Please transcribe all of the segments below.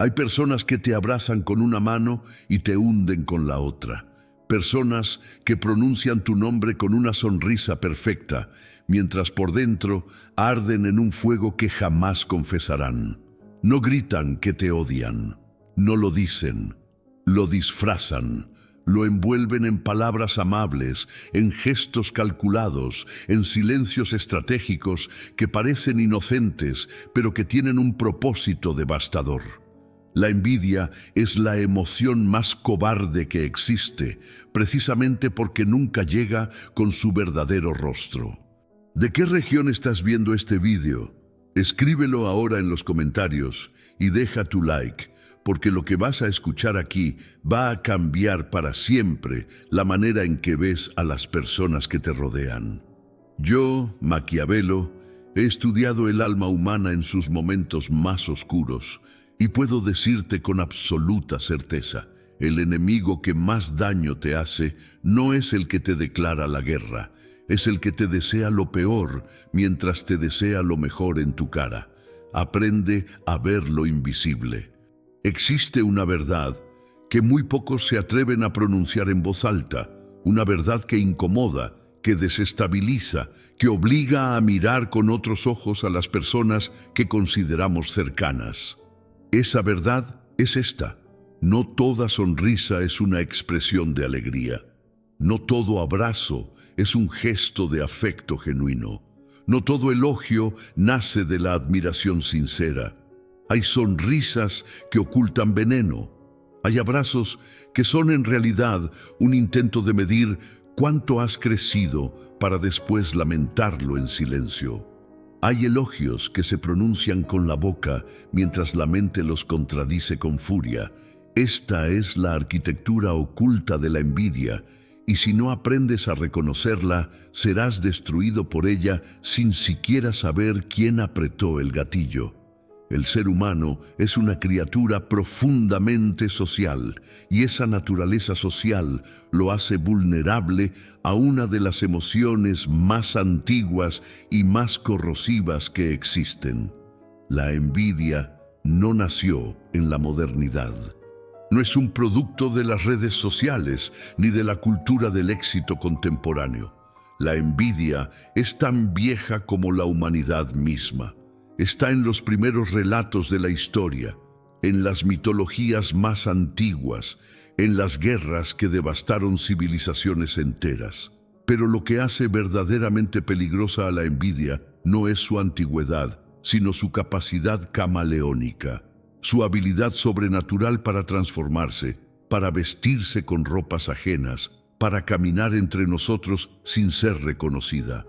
Hay personas que te abrazan con una mano y te hunden con la otra. Personas que pronuncian tu nombre con una sonrisa perfecta, mientras por dentro arden en un fuego que jamás confesarán. No gritan que te odian, no lo dicen, lo disfrazan, lo envuelven en palabras amables, en gestos calculados, en silencios estratégicos que parecen inocentes, pero que tienen un propósito devastador. La envidia es la emoción más cobarde que existe, precisamente porque nunca llega con su verdadero rostro. ¿De qué región estás viendo este vídeo? Escríbelo ahora en los comentarios y deja tu like, porque lo que vas a escuchar aquí va a cambiar para siempre la manera en que ves a las personas que te rodean. Yo, Maquiavelo, he estudiado el alma humana en sus momentos más oscuros y puedo decirte con absoluta certeza, el enemigo que más daño te hace no es el que te declara la guerra, es el que te desea lo peor mientras te desea lo mejor en tu cara. Aprende a ver lo invisible. Existe una verdad que muy pocos se atreven a pronunciar en voz alta, una verdad que incomoda, que desestabiliza, que obliga a mirar con otros ojos a las personas que consideramos cercanas. Esa verdad es esta: no toda sonrisa es una expresión de alegría. No todo abrazo es un gesto de afecto genuino. No todo elogio nace de la admiración sincera. Hay sonrisas que ocultan veneno. Hay abrazos que son en realidad un intento de medir cuánto has crecido para después lamentarlo en silencio. Hay elogios que se pronuncian con la boca mientras la mente los contradice con furia. Esta es la arquitectura oculta de la envidia, y si no aprendes a reconocerla, serás destruido por ella sin siquiera saber quién apretó el gatillo. El ser humano es una criatura profundamente social, y esa naturaleza social lo hace vulnerable a una de las emociones más antiguas y más corrosivas que existen. La envidia no nació en la modernidad. No es un producto de las redes sociales ni de la cultura del éxito contemporáneo. La envidia es tan vieja como la humanidad misma. Está en los primeros relatos de la historia, en las mitologías más antiguas, en las guerras que devastaron civilizaciones enteras. Pero lo que hace verdaderamente peligrosa a la envidia no es su antigüedad, sino su capacidad camaleónica, su habilidad sobrenatural para transformarse, para vestirse con ropas ajenas, para caminar entre nosotros sin ser reconocida.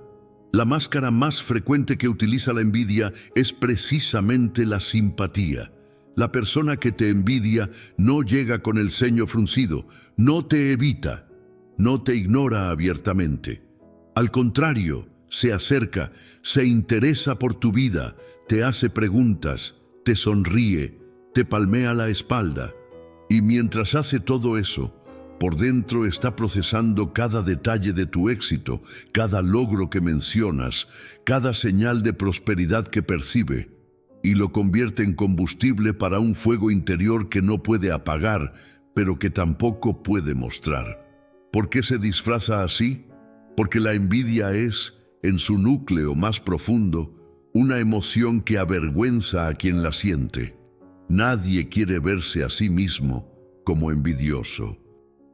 La máscara más frecuente que utiliza la envidia es precisamente la simpatía. La persona que te envidia no llega con el ceño fruncido, no te evita, no te ignora abiertamente. Al contrario, se acerca, se interesa por tu vida, te hace preguntas, te sonríe, te palmea la espalda. Y mientras hace todo eso, por dentro está procesando cada detalle de tu éxito, cada logro que mencionas, cada señal de prosperidad que percibe, y lo convierte en combustible para un fuego interior que no puede apagar, pero que tampoco puede mostrar. ¿Por qué se disfraza así? Porque la envidia es, en su núcleo más profundo, una emoción que avergüenza a quien la siente. Nadie quiere verse a sí mismo como envidioso.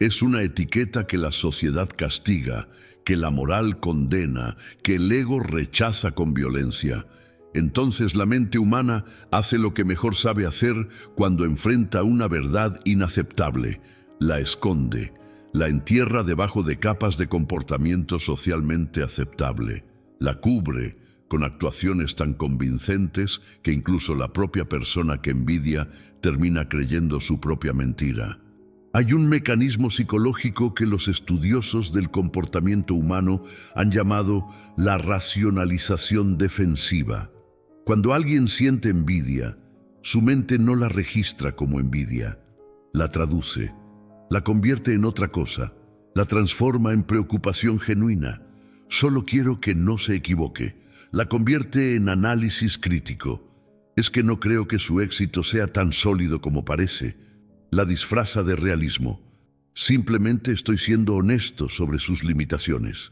Es una etiqueta que la sociedad castiga, que la moral condena, que el ego rechaza con violencia. Entonces la mente humana hace lo que mejor sabe hacer cuando enfrenta una verdad inaceptable: la esconde, la entierra debajo de capas de comportamiento socialmente aceptable, la cubre con actuaciones tan convincentes que incluso la propia persona que envidia termina creyendo su propia mentira. Hay un mecanismo psicológico que los estudiosos del comportamiento humano han llamado la racionalización defensiva. Cuando alguien siente envidia, su mente no la registra como envidia, la traduce, la convierte en otra cosa, la transforma en preocupación genuina. Solo quiero que no se equivoque. La convierte en análisis crítico. Es que no creo que su éxito sea tan sólido como parece. La disfraza de realismo. Simplemente estoy siendo honesto sobre sus limitaciones.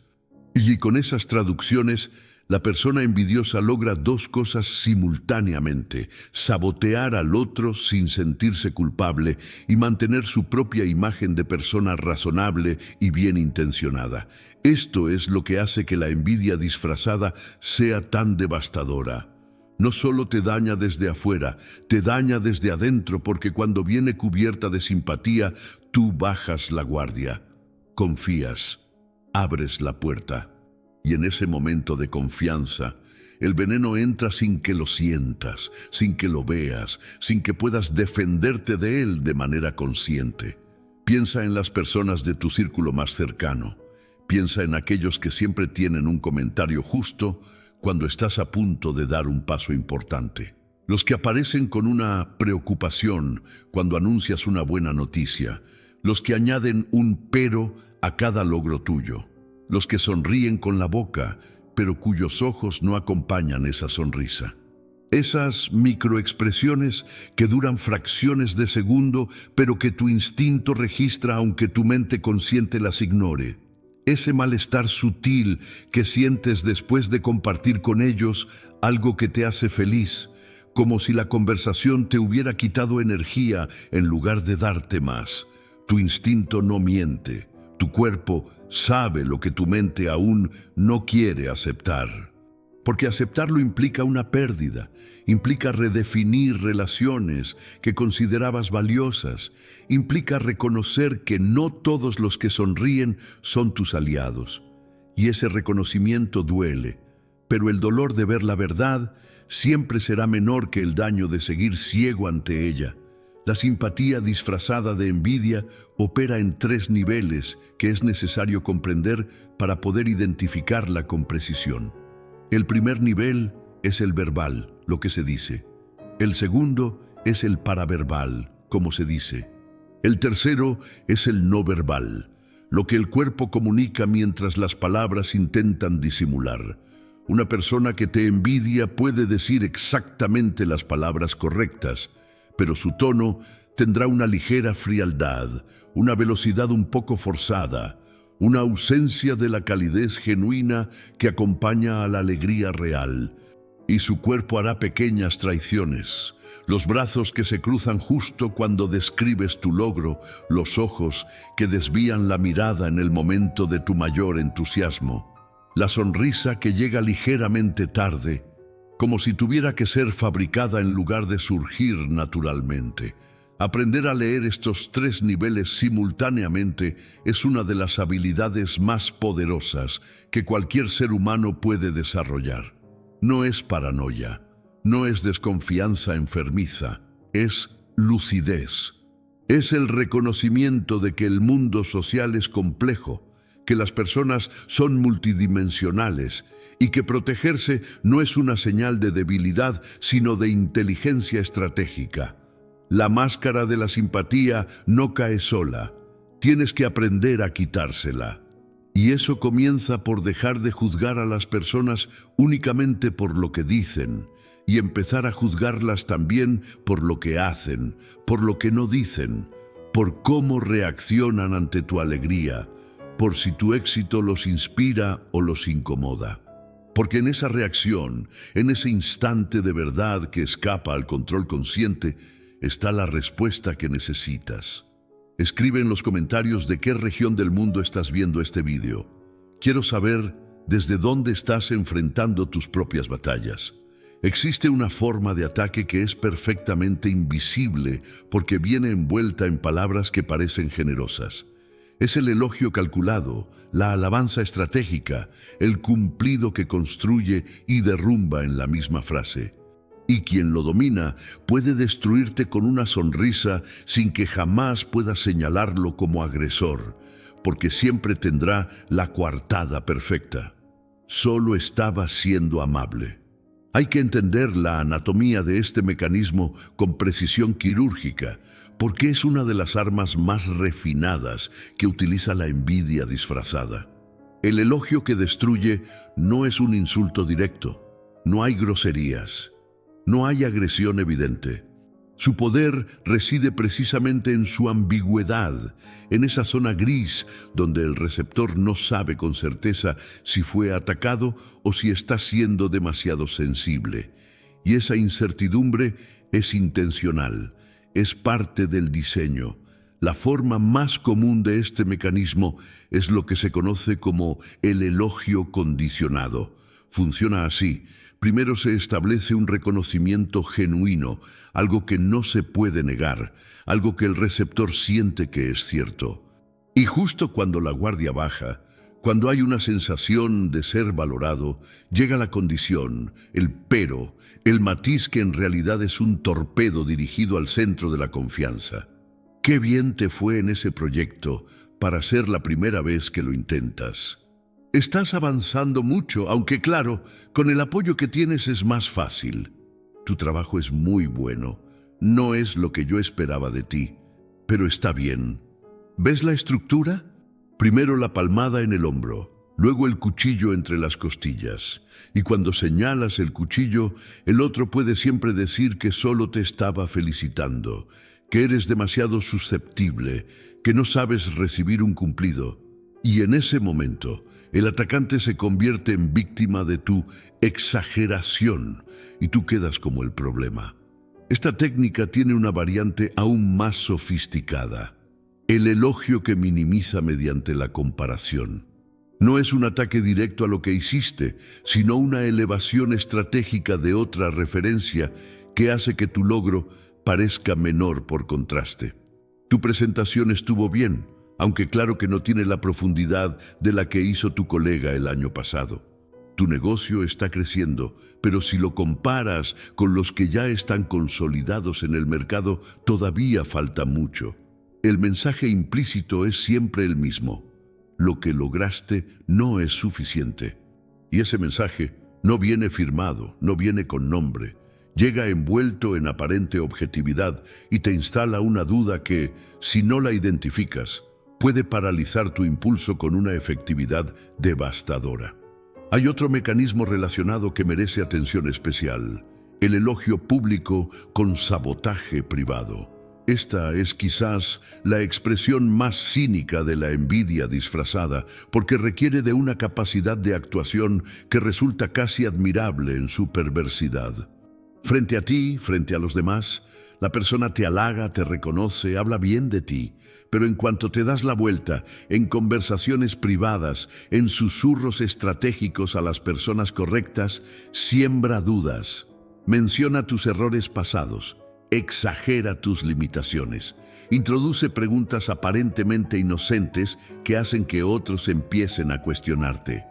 Y con esas traducciones, la persona envidiosa logra dos cosas simultáneamente: sabotear al otro sin sentirse culpable y mantener su propia imagen de persona razonable y bien intencionada. Esto es lo que hace que la envidia disfrazada sea tan devastadora. No solo te daña desde afuera, te daña desde adentro, porque cuando viene cubierta de simpatía, tú bajas la guardia, confías, abres la puerta. Y en ese momento de confianza, el veneno entra sin que lo sientas, sin que lo veas, sin que puedas defenderte de él de manera consciente. Piensa en las personas de tu círculo más cercano. Piensa en aquellos que siempre tienen un comentario justo cuando estás a punto de dar un paso importante. Los que aparecen con una preocupación cuando anuncias una buena noticia. Los que añaden un pero a cada logro tuyo. Los que sonríen con la boca, pero cuyos ojos no acompañan esa sonrisa. Esas microexpresiones que duran fracciones de segundo, pero que tu instinto registra aunque tu mente consciente las ignore. Ese malestar sutil que sientes después de compartir con ellos algo que te hace feliz, como si la conversación te hubiera quitado energía en lugar de darte más. Tu instinto no miente. Tu cuerpo sabe lo que tu mente aún no quiere aceptar. Porque aceptarlo implica una pérdida, implica redefinir relaciones que considerabas valiosas, implica reconocer que no todos los que sonríen son tus aliados. Y ese reconocimiento duele, pero el dolor de ver la verdad siempre será menor que el daño de seguir ciego ante ella. La simpatía disfrazada de envidia opera en 3 niveles que es necesario comprender para poder identificarla con precisión. El primer nivel es el verbal, lo que se dice. El segundo es el paraverbal, como se dice. El tercero es el no verbal, lo que el cuerpo comunica mientras las palabras intentan disimular. Una persona que te envidia puede decir exactamente las palabras correctas, pero su tono tendrá una ligera frialdad, una velocidad un poco forzada, una ausencia de la calidez genuina que acompaña a la alegría real. Y su cuerpo hará pequeñas traiciones, los brazos que se cruzan justo cuando describes tu logro, los ojos que desvían la mirada en el momento de tu mayor entusiasmo, la sonrisa que llega ligeramente tarde, como si tuviera que ser fabricada en lugar de surgir naturalmente. Aprender a leer estos 3 niveles simultáneamente es una de las habilidades más poderosas que cualquier ser humano puede desarrollar. No es paranoia, no es desconfianza enfermiza, es lucidez. Es el reconocimiento de que el mundo social es complejo, que las personas son multidimensionales y que protegerse no es una señal de debilidad, sino de inteligencia estratégica. La máscara de la simpatía no cae sola. Tienes que aprender a quitársela. Y eso comienza por dejar de juzgar a las personas únicamente por lo que dicen y empezar a juzgarlas también por lo que hacen, por lo que no dicen, por cómo reaccionan ante tu alegría, por si tu éxito los inspira o los incomoda. Porque en esa reacción, en ese instante de verdad que escapa al control consciente, está la respuesta que necesitas. Escribe en los comentarios de qué región del mundo estás viendo este vídeo. Quiero saber desde dónde estás enfrentando tus propias batallas. Existe una forma de ataque que es perfectamente invisible porque viene envuelta en palabras que parecen generosas. Es el elogio calculado, la alabanza estratégica, el cumplido que construye y derrumba en la misma frase. Y quien lo domina puede destruirte con una sonrisa sin que jamás puedas señalarlo como agresor, porque siempre tendrá la coartada perfecta. Solo estaba siendo amable. Hay que entender la anatomía de este mecanismo con precisión quirúrgica, porque es una de las armas más refinadas que utiliza la envidia disfrazada. El elogio que destruye no es un insulto directo, no hay groserías. no hay agresión evidente. Su poder reside precisamente en su ambigüedad, en esa zona gris donde el receptor no sabe con certeza si fue atacado o si está siendo demasiado sensible. Y esa incertidumbre es intencional, es parte del diseño. La forma más común de este mecanismo es lo que se conoce como el elogio condicionado. Funciona así. Primero se establece un reconocimiento genuino, algo que no se puede negar, algo que el receptor siente que es cierto. Y justo cuando la guardia baja, cuando hay una sensación de ser valorado, llega la condición, el pero, el matiz que en realidad es un torpedo dirigido al centro de la confianza. Qué bien te fue en ese proyecto para ser la primera vez que lo intentas. Estás avanzando mucho, aunque claro, con el apoyo que tienes es más fácil. Tu trabajo es muy bueno. No es lo que yo esperaba de ti, pero está bien. ¿Ves la estructura? Primero la palmada en el hombro, luego el cuchillo entre las costillas. Y cuando señalas el cuchillo, el otro puede siempre decir que solo te estaba felicitando, que eres demasiado susceptible, que no sabes recibir un cumplido. Y en ese momento, el atacante se convierte en víctima de tu exageración y tú quedas como el problema. Esta técnica tiene una variante aún más sofisticada: el elogio que minimiza mediante la comparación. No es un ataque directo a lo que hiciste, sino una elevación estratégica de otra referencia que hace que tu logro parezca menor por contraste. Tu presentación estuvo bien, aunque claro que no tiene la profundidad de la que hizo tu colega el año pasado. Tu negocio está creciendo, pero si lo comparas con los que ya están consolidados en el mercado, todavía falta mucho. El mensaje implícito es siempre el mismo: lo que lograste no es suficiente. Y ese mensaje no viene firmado, no viene con nombre. Llega envuelto en aparente objetividad y te instala una duda que, si no la identificas, puede paralizar tu impulso con una efectividad devastadora. Hay otro mecanismo relacionado que merece atención especial: el elogio público con sabotaje privado. Esta es quizás la expresión más cínica de la envidia disfrazada, porque requiere de una capacidad de actuación que resulta casi admirable en su perversidad. Frente a ti, frente a los demás, la persona te halaga, te reconoce, habla bien de ti, pero en cuanto te das la vuelta, en conversaciones privadas, en susurros estratégicos a las personas correctas, siembra dudas, menciona tus errores pasados, exagera tus limitaciones, introduce preguntas aparentemente inocentes que hacen que otros empiecen a cuestionarte.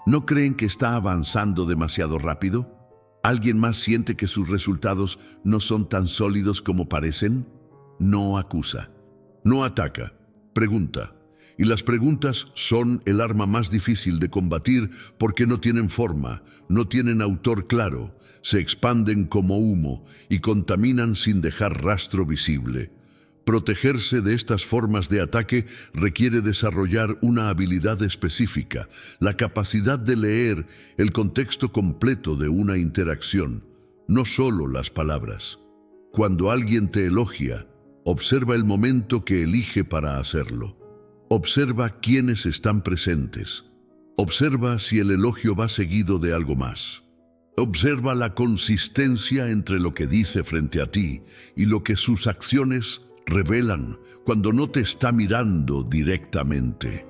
¿No creen que está avanzando demasiado rápido? ¿Alguien más siente que sus resultados no son tan sólidos como parecen? No acusa, no ataca, pregunta. Y las preguntas son el arma más difícil de combatir porque no tienen forma, no tienen autor claro, se expanden como humo y contaminan sin dejar rastro visible. Protegerse de estas formas de ataque requiere desarrollar una habilidad específica, la capacidad de leer el contexto completo de una interacción, no solo las palabras. Cuando alguien te elogia, observa el momento que elige para hacerlo. Observa quiénes están presentes. Observa si el elogio va seguido de algo más. Observa la consistencia entre lo que dice frente a ti y lo que sus acciones revelan cuando no te está mirando directamente.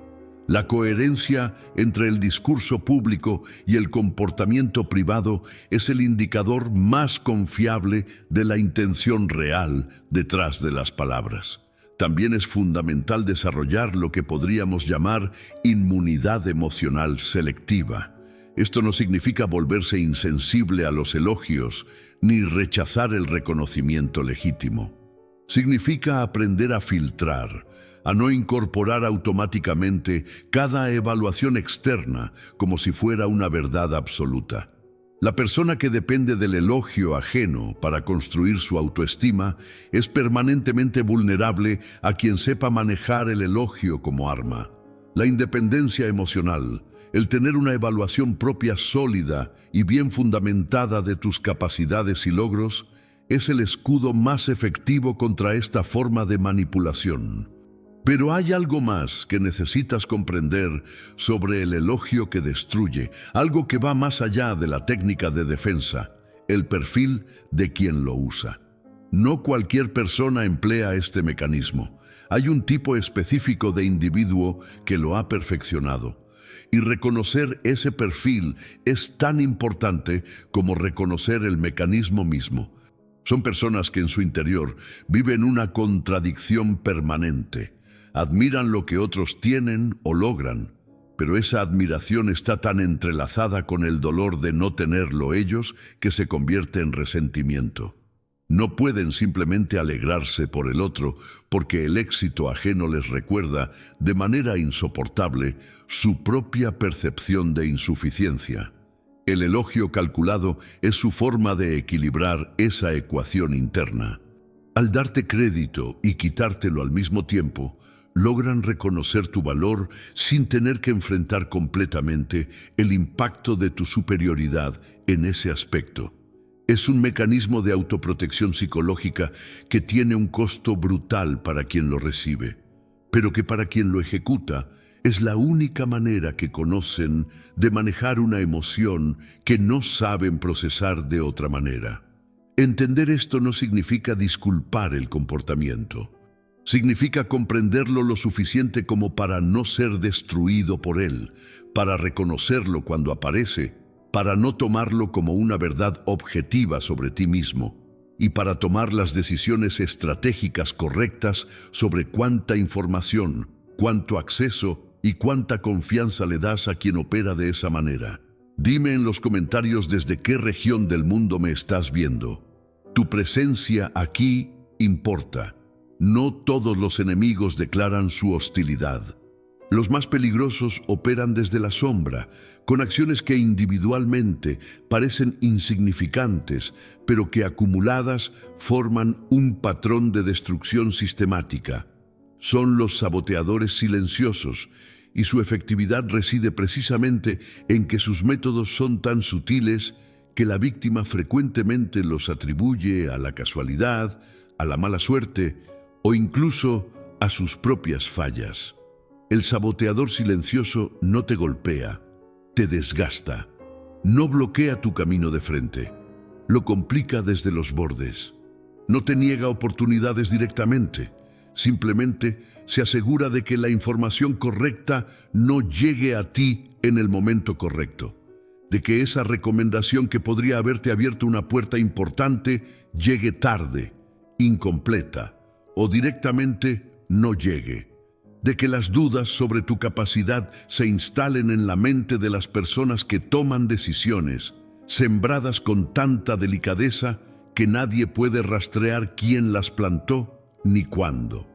La coherencia entre el discurso público y el comportamiento privado es el indicador más confiable de la intención real detrás de las palabras. También es fundamental desarrollar lo que podríamos llamar inmunidad emocional selectiva. Esto no significa volverse insensible a los elogios ni rechazar el reconocimiento legítimo. Significa aprender a filtrar, a no incorporar automáticamente cada evaluación externa como si fuera una verdad absoluta. La persona que depende del elogio ajeno para construir su autoestima es permanentemente vulnerable a quien sepa manejar el elogio como arma. La independencia emocional, El tener una evaluación propia sólida y bien fundamentada de tus capacidades y logros es el escudo más efectivo contra esta forma de manipulación. Pero hay algo más que necesitas comprender sobre el elogio que destruye, algo que va más allá de la técnica de defensa, el perfil de quien lo usa. No cualquier persona emplea este mecanismo. Hay un tipo específico de individuo que lo ha perfeccionado. Y reconocer ese perfil es tan importante como reconocer el mecanismo mismo. Son personas que en su interior viven una contradicción permanente. Admiran lo que otros tienen o logran, pero esa admiración está tan entrelazada con el dolor de no tenerlo ellos que se convierte en resentimiento. No pueden simplemente alegrarse por el otro porque el éxito ajeno les recuerda, de manera insoportable, su propia percepción de insuficiencia. El elogio calculado es su forma de equilibrar esa ecuación interna. Al darte crédito y quitártelo al mismo tiempo, logran reconocer tu valor sin tener que enfrentar completamente el impacto de tu superioridad en ese aspecto. Es un mecanismo de autoprotección psicológica que tiene un costo brutal para quien lo recibe, pero que para quien lo ejecuta es la única manera que conocen de manejar una emoción que no saben procesar de otra manera. Entender esto no significa disculpar el comportamiento. Significa comprenderlo lo suficiente como para no ser destruido por él, para reconocerlo cuando aparece, para no tomarlo como una verdad objetiva sobre ti mismo y para tomar las decisiones estratégicas correctas sobre cuánta información, cuánto acceso y cuánta confianza le das a quien opera de esa manera. Dime en los comentarios desde qué región del mundo me estás viendo. Tu presencia aquí importa. No todos los enemigos declaran su hostilidad. Los más peligrosos operan desde la sombra, con acciones que individualmente parecen insignificantes, pero que acumuladas forman un patrón de destrucción sistemática. Son los saboteadores silenciosos, y su efectividad reside precisamente en que sus métodos son tan sutiles que la víctima frecuentemente los atribuye a la casualidad, a la mala suerte o incluso a sus propias fallas. El saboteador silencioso no te golpea, te desgasta, no bloquea tu camino de frente, lo complica desde los bordes, no te niega oportunidades directamente, simplemente se asegura de que la información correcta no llegue a ti en el momento correcto, de que esa recomendación que podría haberte abierto una puerta importante llegue tarde, incompleta o directamente no llegue, de que las dudas sobre tu capacidad se instalen en la mente de las personas que toman decisiones, sembradas con tanta delicadeza que nadie puede rastrear quién las plantó ni cuándo.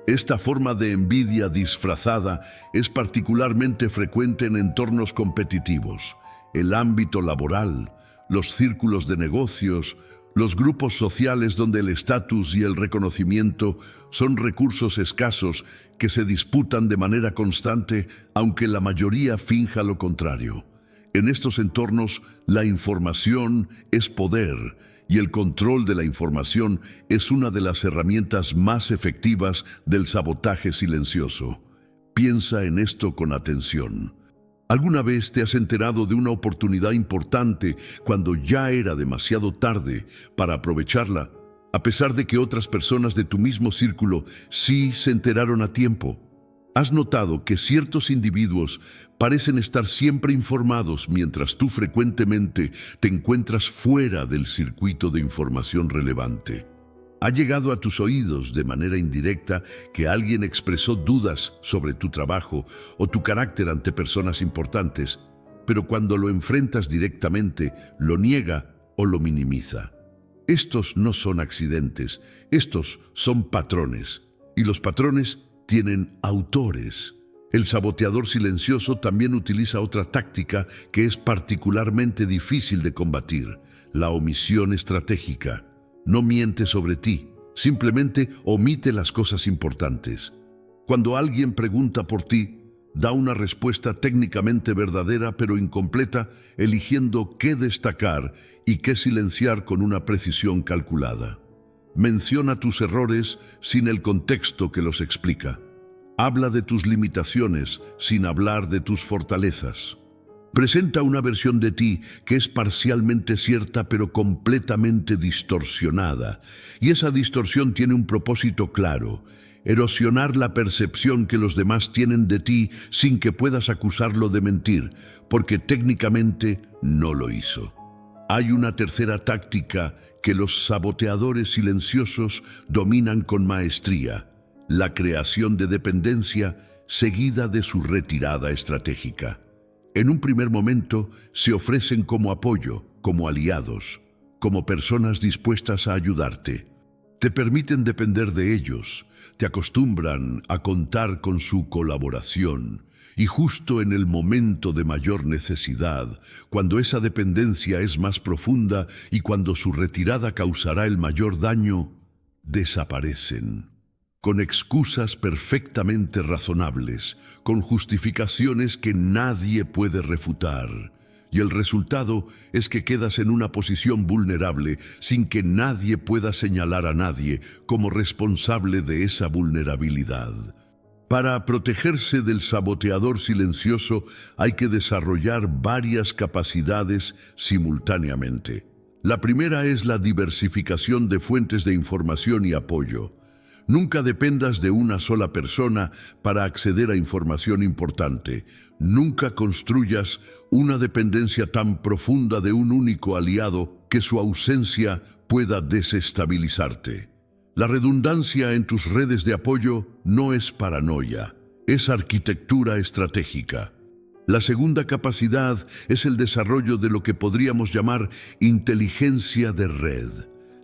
Esta forma de envidia disfrazada es particularmente frecuente en entornos competitivos, el ámbito laboral, los círculos de negocios, los grupos sociales donde el estatus y el reconocimiento son recursos escasos que se disputan de manera constante, aunque la mayoría finja lo contrario. En estos entornos, la información es poder, y el control de la información es una de las herramientas más efectivas del sabotaje silencioso. Piensa en esto con atención. ¿Alguna vez te has enterado de una oportunidad importante cuando ya era demasiado tarde para aprovecharla, a pesar de que otras personas de tu mismo círculo sí se enteraron a tiempo? ¿Has notado que ciertos individuos parecen estar siempre informados mientras tú frecuentemente te encuentras fuera del circuito de información relevante? ¿Ha llegado a tus oídos de manera indirecta que alguien expresó dudas sobre tu trabajo o tu carácter ante personas importantes, pero cuando lo enfrentas directamente lo niega o lo minimiza? Estos no son accidentes, estos son patrones, y los patrones tienen autores. El saboteador silencioso también utiliza otra táctica que es particularmente difícil de combatir: la omisión estratégica. No miente sobre ti, simplemente omite las cosas importantes. Cuando alguien pregunta por ti, da una respuesta técnicamente verdadera pero incompleta, eligiendo qué destacar y qué silenciar con una precisión calculada. Menciona tus errores sin el contexto que los explica. Habla de tus limitaciones sin hablar de tus fortalezas. Presenta una versión de ti que es parcialmente cierta pero completamente distorsionada. Y esa distorsión tiene un propósito claro: erosionar la percepción que los demás tienen de ti sin que puedas acusarlo de mentir, porque técnicamente no lo hizo. Hay una tercera táctica que los saboteadores silenciosos dominan con maestría: la creación de dependencia seguida de su retirada estratégica. En un primer momento se ofrecen como apoyo, como aliados, como personas dispuestas a ayudarte. Te permiten depender de ellos, te acostumbran a contar con su colaboración, y justo en el momento de mayor necesidad, cuando esa dependencia es más profunda y cuando su retirada causará el mayor daño, desaparecen. Con excusas perfectamente razonables, con justificaciones que nadie puede refutar. Y el resultado es que quedas en una posición vulnerable sin que nadie pueda señalar a nadie como responsable de esa vulnerabilidad. Para protegerse del saboteador silencioso hay que desarrollar varias capacidades simultáneamente. La primera es la diversificación de fuentes de información y apoyo. Nunca dependas de una sola persona para acceder a información importante. Nunca construyas una dependencia tan profunda de un único aliado que su ausencia pueda desestabilizarte. La redundancia en tus redes de apoyo no es paranoia, es arquitectura estratégica. La segunda capacidad es el desarrollo de lo que podríamos llamar inteligencia de red.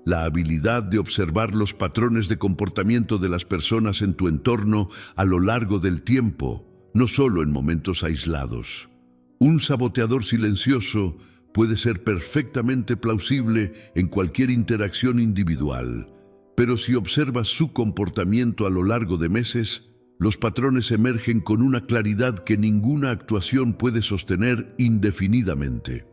La habilidad de observar los patrones de comportamiento de las personas en tu entorno a lo largo del tiempo, no solo en momentos aislados. Un saboteador silencioso puede ser perfectamente plausible en cualquier interacción individual, pero si observas su comportamiento a lo largo de meses, los patrones emergen con una claridad que ninguna actuación puede sostener indefinidamente.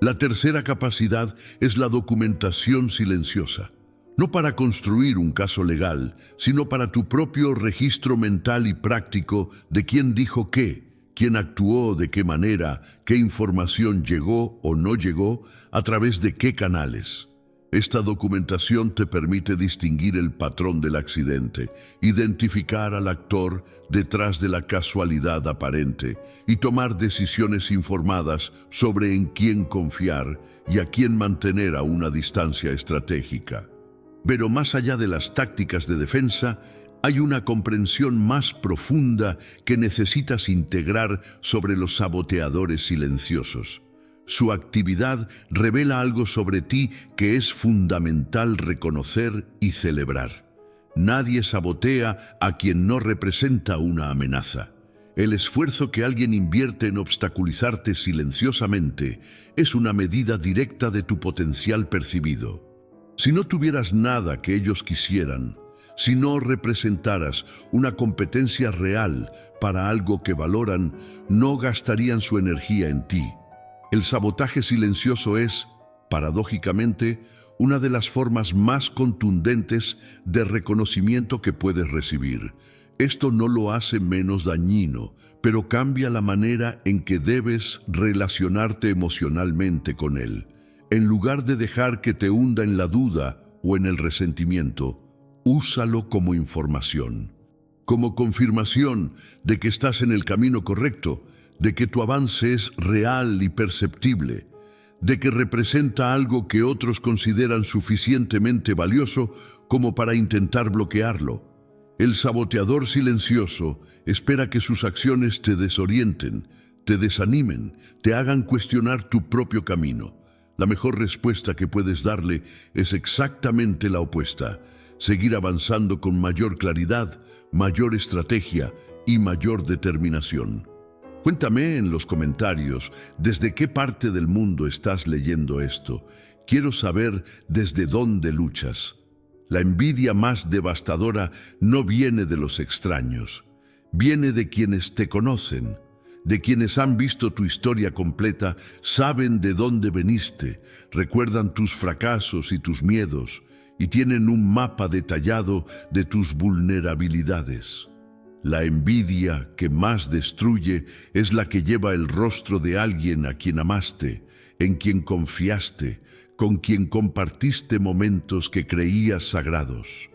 La tercera capacidad es la documentación silenciosa. No para construir un caso legal, sino para tu propio registro mental y práctico de quién dijo qué, quién actuó de qué manera, qué información llegó o no llegó, a través de qué canales. Esta documentación te permite distinguir el patrón del accidente, identificar al actor detrás de la casualidad aparente y tomar decisiones informadas sobre en quién confiar y a quién mantener a una distancia estratégica. Pero más allá de las tácticas de defensa, hay una comprensión más profunda que necesitas integrar sobre los saboteadores silenciosos. Su actividad revela algo sobre ti que es fundamental reconocer y celebrar. Nadie sabotea a quien no representa una amenaza. El esfuerzo que alguien invierte en obstaculizarte silenciosamente es una medida directa de tu potencial percibido. Si no tuvieras nada que ellos quisieran, si no representaras una competencia real para algo que valoran, no gastarían su energía en ti. El sabotaje silencioso es, paradójicamente, una de las formas más contundentes de reconocimiento que puedes recibir. Esto no lo hace menos dañino, pero cambia la manera en que debes relacionarte emocionalmente con él. En lugar de dejar que te hunda en la duda o en el resentimiento, úsalo como información, como confirmación de que estás en el camino correcto, de que tu avance es real y perceptible, de que representa algo que otros consideran suficientemente valioso como para intentar bloquearlo. El saboteador silencioso espera que sus acciones te desorienten, te desanimen, te hagan cuestionar tu propio camino. La mejor respuesta que puedes darle es exactamente la opuesta: seguir avanzando con mayor claridad, mayor estrategia y mayor determinación. Cuéntame en los comentarios desde qué parte del mundo estás leyendo esto. Quiero saber desde dónde luchas. La envidia más devastadora no viene de los extraños, Viene de quienes te conocen, de quienes han visto tu historia completa, saben de dónde veniste, recuerdan tus fracasos y tus miedos, y tienen un mapa detallado de tus vulnerabilidades. La envidia que más destruye es la que lleva el rostro de alguien a quien amaste, en quien confiaste, con quien compartiste momentos que creías sagrados.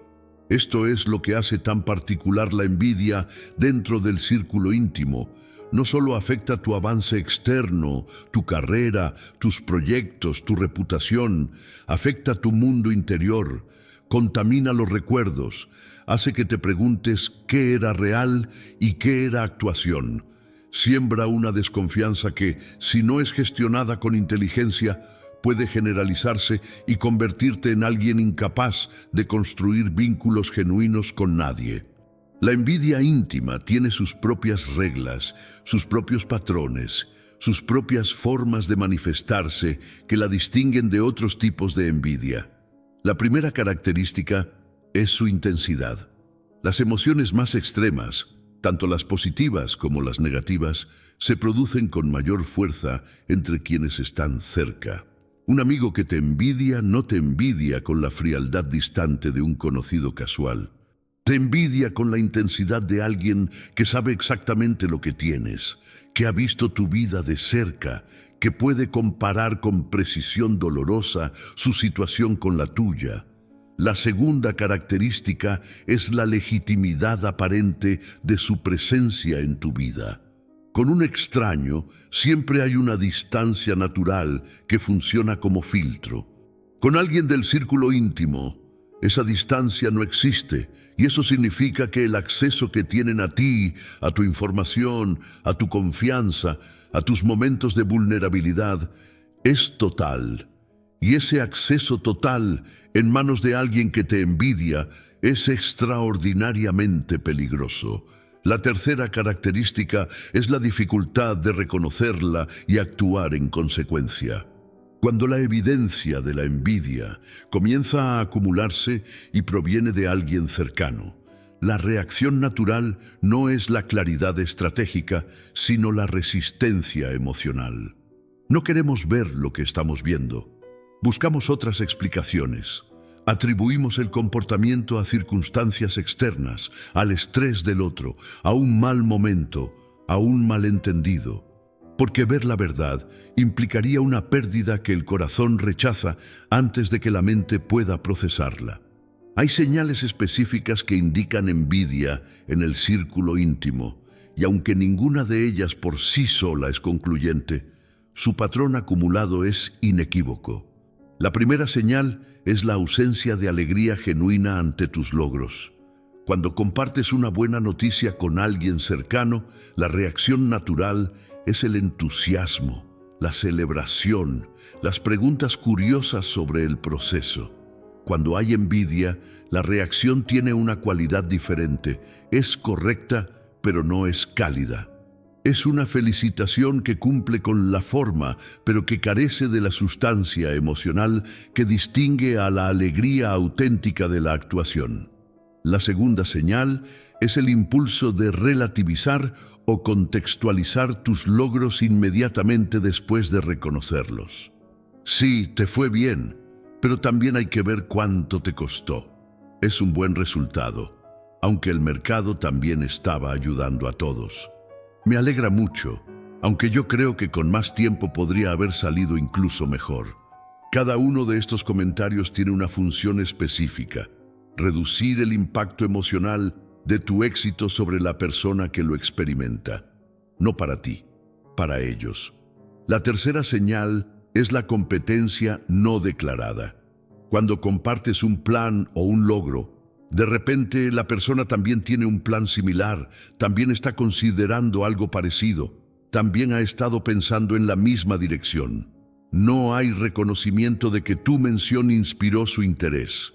Esto es lo que hace tan particular la envidia dentro del círculo íntimo. No solo afecta tu avance externo, tu carrera, tus proyectos, tu reputación, afecta tu mundo interior, contamina los recuerdos, hace que te preguntes qué era real y qué era actuación. Siembra una desconfianza que, si no es gestionada con inteligencia, puede generalizarse y convertirte en alguien incapaz de construir vínculos genuinos con nadie. La envidia íntima tiene sus propias reglas, sus propios patrones, sus propias formas de manifestarse que la distinguen de otros tipos de envidia. La primera característica es su intensidad. Las emociones más extremas, tanto las positivas como las negativas, se producen con mayor fuerza entre quienes están cerca. Un amigo que te envidia no te envidia con la frialdad distante de un conocido casual. Te envidia con la intensidad de alguien que sabe exactamente lo que tienes, que ha visto tu vida de cerca, que puede comparar con precisión dolorosa su situación con la tuya. La segunda característica es la legitimidad aparente de su presencia en tu vida. Con un extraño siempre hay una distancia natural que funciona como filtro. Con alguien del círculo íntimo, esa distancia no existe, y eso significa que el acceso que tienen a ti, a tu información, a tu confianza, a tus momentos de vulnerabilidad, es total. Y ese acceso total en manos de alguien que te envidia es extraordinariamente peligroso. La tercera característica es la dificultad de reconocerla y actuar en consecuencia. Cuando la evidencia de la envidia comienza a acumularse y proviene de alguien cercano, la reacción natural no es la claridad estratégica, sino la resistencia emocional. No queremos ver lo que estamos viendo. Buscamos otras explicaciones. Atribuimos el comportamiento a circunstancias externas, al estrés del otro, a un mal momento, a un malentendido. Porque ver la verdad implicaría una pérdida que el corazón rechaza antes de que la mente pueda procesarla. Hay señales específicas que indican envidia en el círculo íntimo, y aunque ninguna de ellas por sí sola es concluyente, su patrón acumulado es inequívoco. La primera señal es la ausencia de alegría genuina ante tus logros. Cuando compartes una buena noticia con alguien cercano, la reacción natural es el entusiasmo, la celebración, las preguntas curiosas sobre el proceso. Cuando hay envidia, la reacción tiene una cualidad diferente. Es correcta, pero no es cálida. Es una felicitación que cumple con la forma, pero que carece de la sustancia emocional que distingue a la alegría auténtica de la actuación. La segunda señal es el impulso de relativizar o contextualizar tus logros inmediatamente después de reconocerlos. Sí, te fue bien, pero también hay que ver cuánto te costó. Es un buen resultado, aunque el mercado también estaba ayudando a todos. Me alegra mucho, aunque yo creo que con más tiempo podría haber salido incluso mejor. Cada uno de estos comentarios tiene una función específica: reducir el impacto emocional de tu éxito sobre la persona que lo experimenta. No para ti, para ellos. La tercera señal es la competencia no declarada. Cuando compartes un plan o un logro, de repente la persona también tiene un plan similar, también está considerando algo parecido, también ha estado pensando en la misma dirección. No hay reconocimiento de que tu mención inspiró su interés.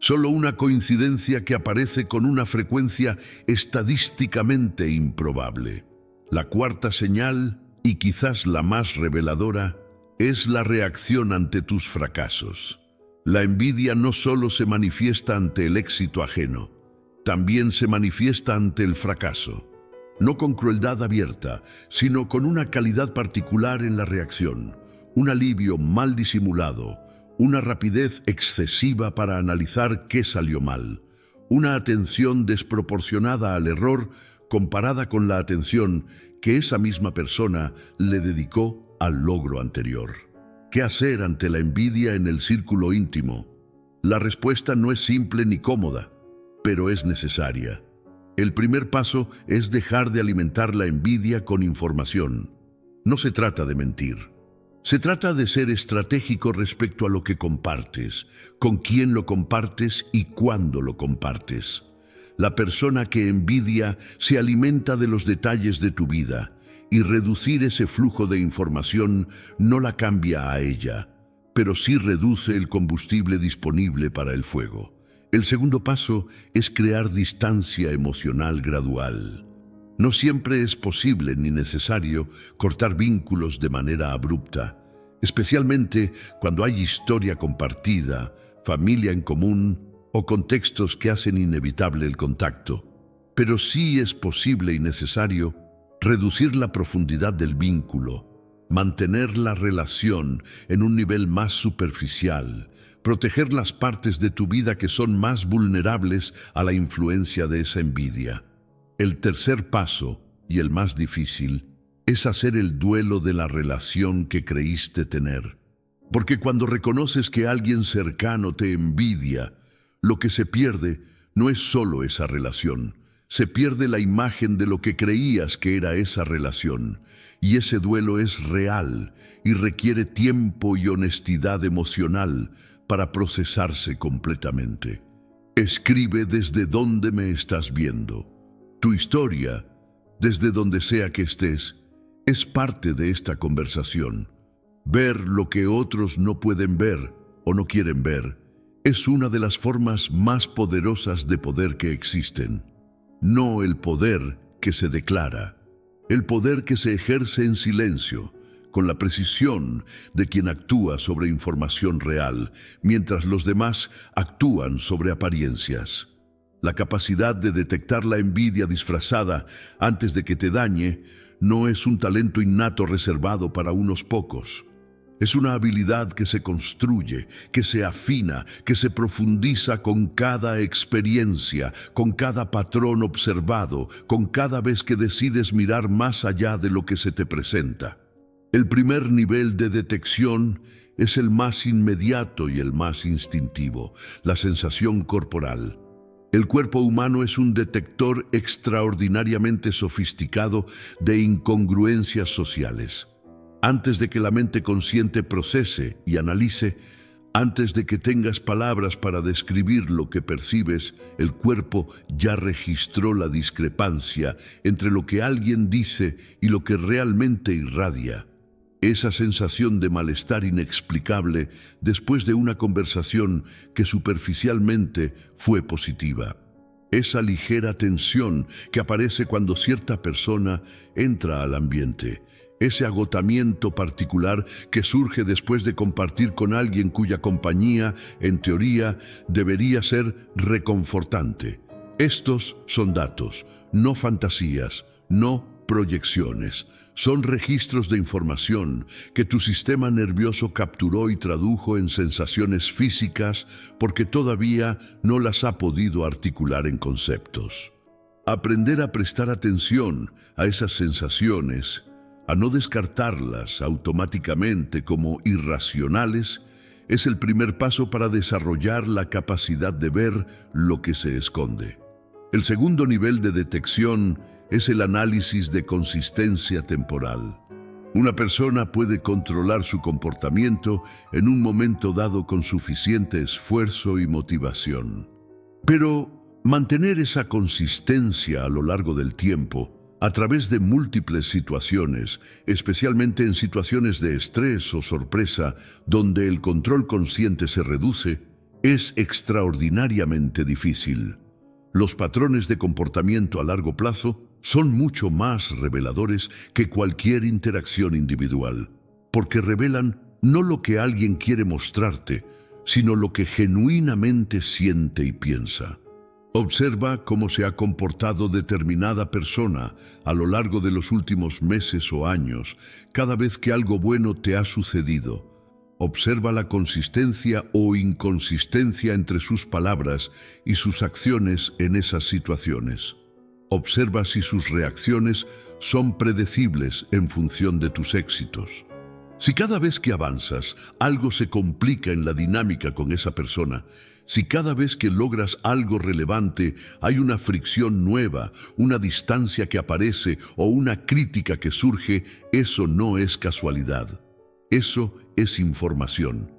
Solo una coincidencia que aparece con una frecuencia estadísticamente improbable. La cuarta señal, y quizás la más reveladora, es la reacción ante tus fracasos. La envidia no solo se manifiesta ante el éxito ajeno, también se manifiesta ante el fracaso. no con crueldad abierta, sino con una calidad particular en la reacción, un alivio mal disimulado, una rapidez excesiva para analizar qué salió mal, una atención desproporcionada al error comparada con la atención que esa misma persona le dedicó al logro anterior. ¿Qué hacer ante la envidia en el círculo íntimo? La respuesta no es simple ni cómoda, pero es necesaria. El primer paso es dejar de alimentar la envidia con información. No se trata de mentir. Se trata de ser estratégico respecto a lo que compartes, con quién lo compartes y cuándo lo compartes. La persona que envidia se alimenta de los detalles de tu vida, y reducir ese flujo de información no la cambia a ella, pero sí reduce el combustible disponible para el fuego. El segundo paso es crear distancia emocional gradual. No siempre es posible ni necesario cortar vínculos de manera abrupta, especialmente cuando hay historia compartida, familia en común o contextos que hacen inevitable el contacto. Pero sí es posible y necesario reducir la profundidad del vínculo, mantener la relación en un nivel más superficial, proteger las partes de tu vida que son más vulnerables a la influencia de esa envidia. El tercer paso, y el más difícil, es hacer el duelo de la relación que creíste tener. Porque cuando reconoces que alguien cercano te envidia, lo que se pierde no es solo esa relación, se pierde la imagen de lo que creías que era esa relación, y ese duelo es real y requiere tiempo y honestidad emocional para procesarse completamente. Escribe desde dónde me estás viendo. Tu historia, desde donde sea que estés, es parte de esta conversación. Ver lo que otros no pueden ver o no quieren ver es una de las formas más poderosas de poder que existen. No el poder que se declara, el poder que se ejerce en silencio, con la precisión de quien actúa sobre información real, mientras los demás actúan sobre apariencias. La capacidad de detectar la envidia disfrazada antes de que te dañe no es un talento innato reservado para unos pocos. Es una habilidad que se construye, que se afina, que se profundiza con cada experiencia, con cada patrón observado, con cada vez que decides mirar más allá de lo que se te presenta. El primer nivel de detección es el más inmediato y el más instintivo, la sensación corporal. El cuerpo humano es un detector extraordinariamente sofisticado de incongruencias sociales. Antes de que la mente consciente procese y analice, antes de que tengas palabras para describir lo que percibes, el cuerpo ya registró la discrepancia entre lo que alguien dice y lo que realmente irradia. Esa sensación de malestar inexplicable después de una conversación que superficialmente fue positiva. Esa ligera tensión que aparece cuando cierta persona entra al ambiente. Ese agotamiento particular que surge después de compartir con alguien cuya compañía, en teoría, debería ser reconfortante. Estos son datos, no fantasías, no proyecciones. Son registros de información que tu sistema nervioso capturó y tradujo en sensaciones físicas porque todavía no las ha podido articular en conceptos. Aprender a prestar atención a esas sensaciones, a no descartarlas automáticamente como irracionales, es el primer paso para desarrollar la capacidad de ver lo que se esconde. El segundo nivel de detección es el análisis de consistencia temporal. Una persona puede controlar su comportamiento en un momento dado con suficiente esfuerzo y motivación. Pero mantener esa consistencia a lo largo del tiempo, a través de múltiples situaciones, especialmente en situaciones de estrés o sorpresa, donde el control consciente se reduce, es extraordinariamente difícil. Los patrones de comportamiento a largo plazo son mucho más reveladores que cualquier interacción individual, porque revelan no lo que alguien quiere mostrarte, sino lo que genuinamente siente y piensa. Observa cómo se ha comportado determinada persona a lo largo de los últimos meses o años, cada vez que algo bueno te ha sucedido. Observa la consistencia o inconsistencia entre sus palabras y sus acciones en esas situaciones. Observa si sus reacciones son predecibles en función de tus éxitos. Si cada vez que avanzas, algo se complica en la dinámica con esa persona, si cada vez que logras algo relevante hay una fricción nueva, una distancia que aparece o una crítica que surge, eso no es casualidad. Eso es información.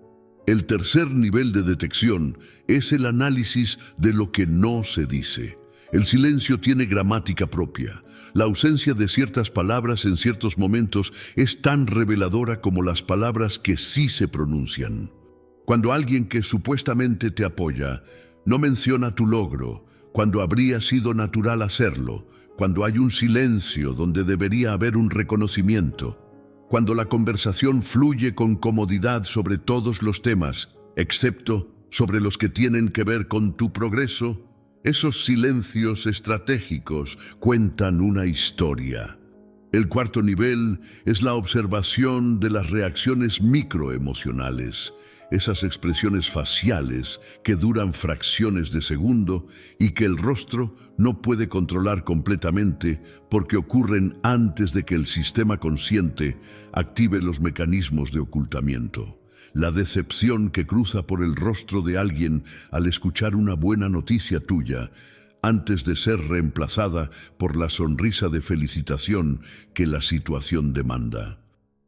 El tercer nivel de detección es el análisis de lo que no se dice. El silencio tiene gramática propia. La ausencia de ciertas palabras en ciertos momentos es tan reveladora como las palabras que sí se pronuncian. Cuando alguien que supuestamente te apoya no menciona tu logro, cuando habría sido natural hacerlo, cuando hay un silencio donde debería haber un reconocimiento, cuando la conversación fluye con comodidad sobre todos los temas, excepto sobre los que tienen que ver con tu progreso, esos silencios estratégicos cuentan una historia. El cuarto nivel es la observación de las reacciones microemocionales, esas expresiones faciales que duran fracciones de segundo y que el rostro no puede controlar completamente porque ocurren antes de que el sistema consciente active los mecanismos de ocultamiento. La decepción que cruza por el rostro de alguien al escuchar una buena noticia tuya, antes de ser reemplazada por la sonrisa de felicitación que la situación demanda.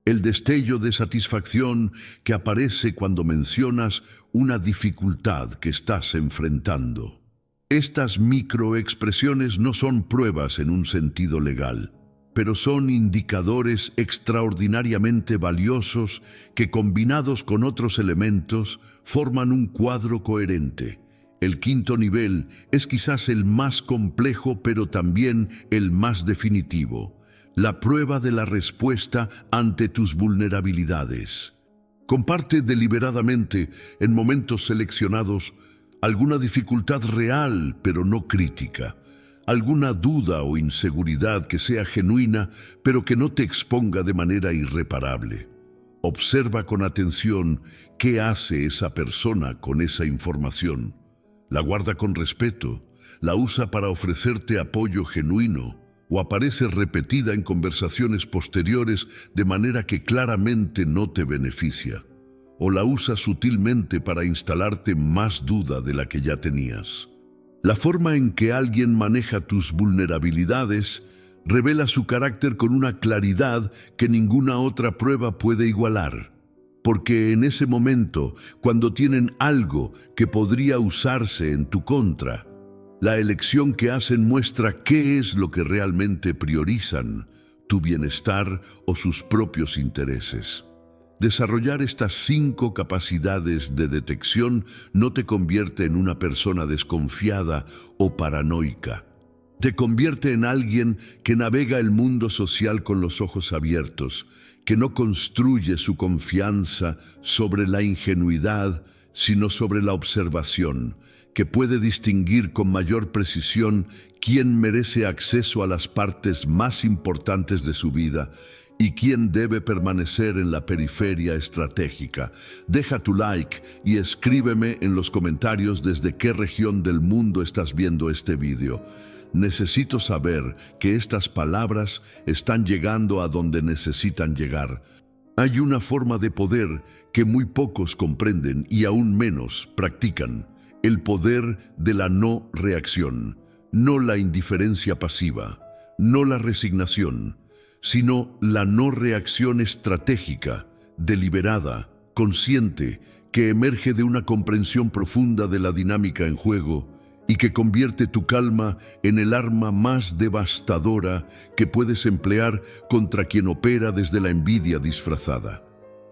El destello de satisfacción que aparece cuando mencionas una dificultad que estás enfrentando. Estas microexpresiones no son pruebas en un sentido legal, pero son indicadores extraordinariamente valiosos que, combinados con otros elementos, forman un cuadro coherente. El quinto nivel es quizás el más complejo, pero también el más definitivo. La prueba de la respuesta ante tus vulnerabilidades. Comparte deliberadamente, en momentos seleccionados, alguna dificultad real, pero no crítica. Alguna duda o inseguridad que sea genuina, pero que no te exponga de manera irreparable. Observa con atención qué hace esa persona con esa información. La guarda con respeto, la usa para ofrecerte apoyo genuino, o aparece repetida en conversaciones posteriores de manera que claramente no te beneficia, o la usa sutilmente para instalarte más duda de la que ya tenías. La forma en que alguien maneja tus vulnerabilidades revela su carácter con una claridad que ninguna otra prueba puede igualar, porque en ese momento, cuando tienen algo que podría usarse en tu contra, la elección que hacen muestra qué es lo que realmente priorizan, tu bienestar o sus propios intereses. Desarrollar estas 5 capacidades de detección no te convierte en una persona desconfiada o paranoica. Te convierte en alguien que navega el mundo social con los ojos abiertos, que no construye su confianza sobre la ingenuidad, sino sobre la observación, que puede distinguir con mayor precisión quién merece acceso a las partes más importantes de su vida y quién debe permanecer en la periferia estratégica. Deja tu like y escríbeme en los comentarios desde qué región del mundo estás viendo este video. Necesito saber que estas palabras están llegando a donde necesitan llegar. Hay una forma de poder que muy pocos comprenden y aún menos practican. El poder de la no reacción, no la indiferencia pasiva, no la resignación, sino la no reacción estratégica, deliberada, consciente, que emerge de una comprensión profunda de la dinámica en juego y que convierte tu calma en el arma más devastadora que puedes emplear contra quien opera desde la envidia disfrazada.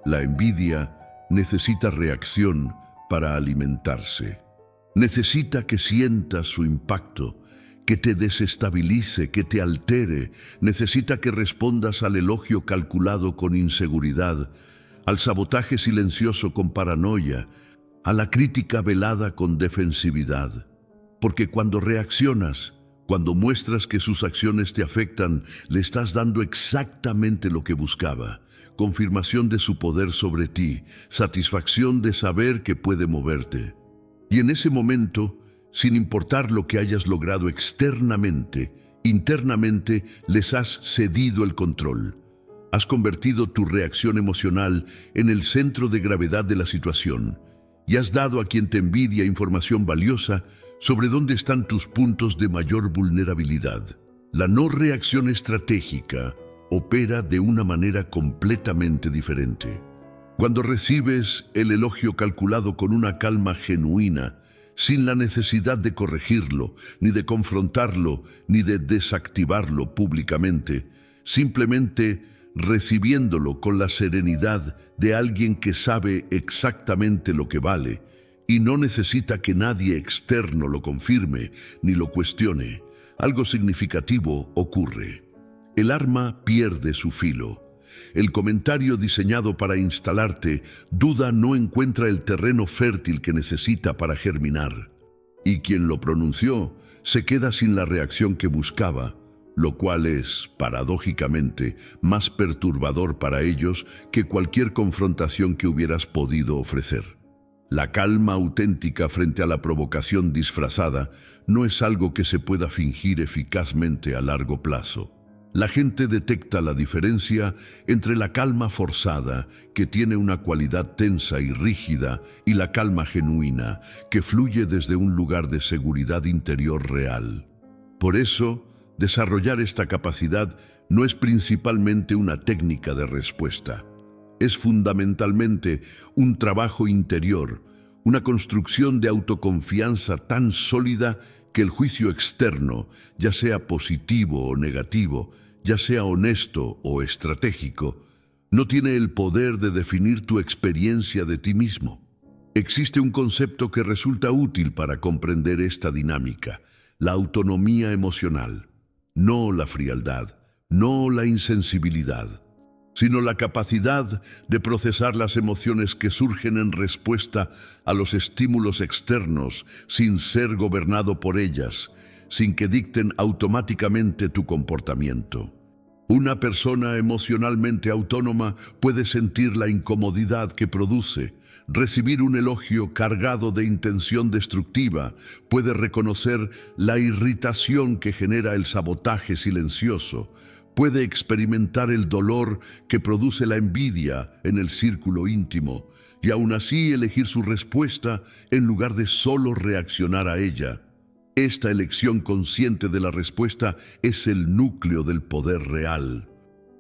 La envidia necesita reacción para alimentarse. Necesita que sientas su impacto, que te desestabilice, que te altere. Necesita que respondas al elogio calculado con inseguridad, al sabotaje silencioso con paranoia, a la crítica velada con defensividad. porque cuando reaccionas, cuando muestras que sus acciones te afectan, le estás dando exactamente lo que buscaba: confirmación de su poder sobre ti, satisfacción de saber que puede moverte. Y en ese momento, sin importar lo que hayas logrado externamente, internamente les has cedido el control. Has convertido tu reacción emocional en el centro de gravedad de la situación y has dado a quien te envidia información valiosa sobre dónde están tus puntos de mayor vulnerabilidad. La no reacción estratégica opera de una manera completamente diferente. Cuando recibes el elogio calculado con una calma genuina, sin la necesidad de corregirlo, ni de confrontarlo, ni de desactivarlo públicamente, simplemente recibiéndolo con la serenidad de alguien que sabe exactamente lo que vale y no necesita que nadie externo lo confirme ni lo cuestione, algo significativo ocurre. El arma pierde su filo. El comentario diseñado para instalarte, duda no encuentra el terreno fértil que necesita para germinar. Y quien lo pronunció se queda sin la reacción que buscaba, lo cual es, paradójicamente, más perturbador para ellos que cualquier confrontación que hubieras podido ofrecer. La calma auténtica frente a la provocación disfrazada no es algo que se pueda fingir eficazmente a largo plazo. La gente detecta la diferencia entre la calma forzada, que tiene una cualidad tensa y rígida, y la calma genuina, que fluye desde un lugar de seguridad interior real. Por eso, desarrollar esta capacidad no es principalmente una técnica de respuesta. Es fundamentalmente un trabajo interior, una construcción de autoconfianza tan sólida que el juicio externo, ya sea positivo o negativo, ya sea honesto o estratégico, no tiene el poder de definir tu experiencia de ti mismo. Existe un concepto que resulta útil para comprender esta dinámica: la autonomía emocional. No la frialdad, no la insensibilidad, sino la capacidad de procesar las emociones que surgen en respuesta a los estímulos externos sin ser gobernado por ellas, sin que dicten automáticamente tu comportamiento. Una persona emocionalmente autónoma puede sentir la incomodidad que produce, recibir un elogio cargado de intención destructiva, puede reconocer la irritación que genera el sabotaje silencioso, puede experimentar el dolor que produce la envidia en el círculo íntimo y aún así elegir su respuesta en lugar de solo reaccionar a ella. Esta elección consciente de la respuesta es el núcleo del poder real.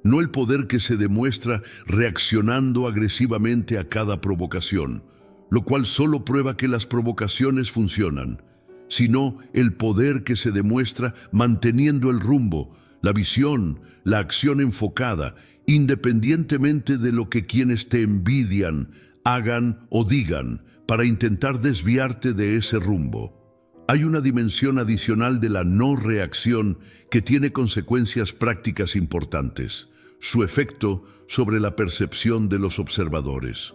No el poder que se demuestra reaccionando agresivamente a cada provocación, lo cual solo prueba que las provocaciones funcionan, sino el poder que se demuestra manteniendo el rumbo, la visión, la acción enfocada, independientemente de lo que quienes te envidian hagan o digan para intentar desviarte de ese rumbo. Hay una dimensión adicional de la no reacción que tiene consecuencias prácticas importantes: su efecto sobre la percepción de los observadores.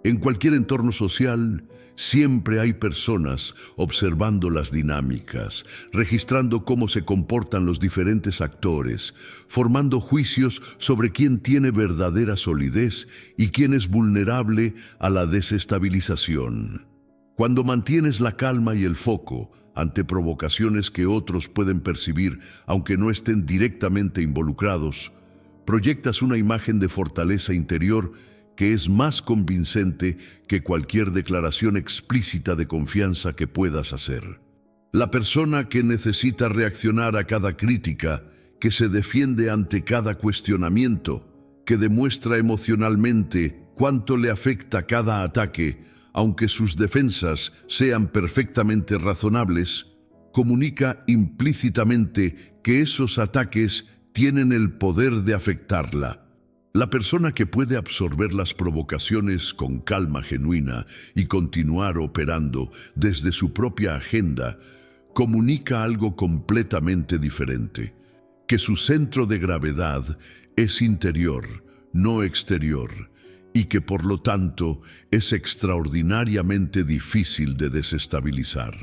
En cualquier entorno social, siempre hay personas observando las dinámicas, registrando cómo se comportan los diferentes actores, formando juicios sobre quién tiene verdadera solidez y quién es vulnerable a la desestabilización. Cuando mantienes la calma y el foco ante provocaciones que otros pueden percibir, aunque no estén directamente involucrados, proyectas una imagen de fortaleza interior que es más convincente que cualquier declaración explícita de confianza que puedas hacer. La persona que necesita reaccionar a cada crítica, que se defiende ante cada cuestionamiento, que demuestra emocionalmente cuánto le afecta cada ataque, aunque sus defensas sean perfectamente razonables, comunica implícitamente que esos ataques tienen el poder de afectarla. La persona que puede absorber las provocaciones con calma genuina y continuar operando desde su propia agenda, comunica algo completamente diferente: que su centro de gravedad es interior, no exterior, y que por lo tanto es extraordinariamente difícil de desestabilizar.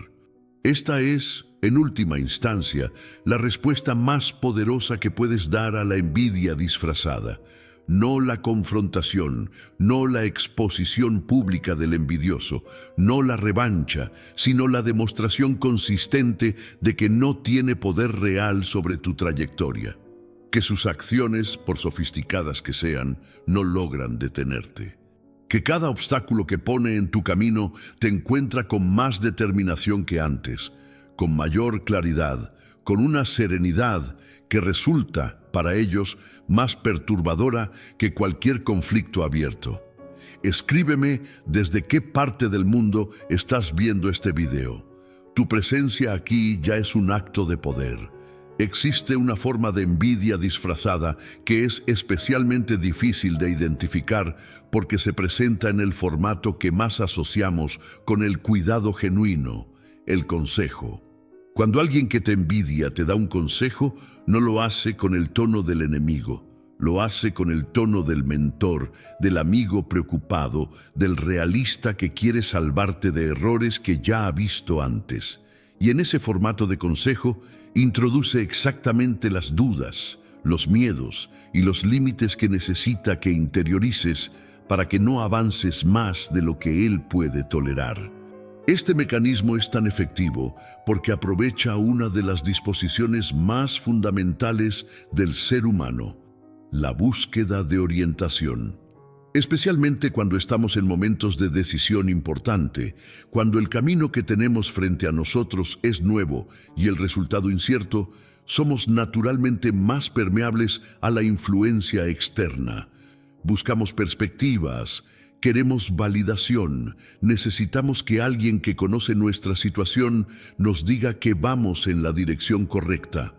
Esta es, en última instancia, la respuesta más poderosa que puedes dar a la envidia disfrazada. No la confrontación, no la exposición pública del envidioso, no la revancha, sino la demostración consistente de que no tiene poder real sobre tu trayectoria, que sus acciones, por sofisticadas que sean, no logran detenerte. Que cada obstáculo que pone en tu camino te encuentra con más determinación que antes, con mayor claridad, con una serenidad que resulta, para ellos, más perturbadora que cualquier conflicto abierto. Escríbeme desde qué parte del mundo estás viendo este video. Tu presencia aquí ya es un acto de poder. Existe una forma de envidia disfrazada que es especialmente difícil de identificar porque se presenta en el formato que más asociamos con el cuidado genuino, el consejo. Cuando alguien que te envidia te da un consejo, no lo hace con el tono del enemigo, lo hace con el tono del mentor, del amigo preocupado, del realista que quiere salvarte de errores que ya ha visto antes. Y en ese formato de consejo, introduce exactamente las dudas, los miedos y los límites que necesita que interiorices para que no avances más de lo que él puede tolerar. Este mecanismo es tan efectivo porque aprovecha una de las disposiciones más fundamentales del ser humano, la búsqueda de orientación. Especialmente cuando estamos en momentos de decisión importante, cuando el camino que tenemos frente a nosotros es nuevo y el resultado incierto, somos naturalmente más permeables a la influencia externa. Buscamos perspectivas, queremos validación, necesitamos que alguien que conoce nuestra situación nos diga que vamos en la dirección correcta.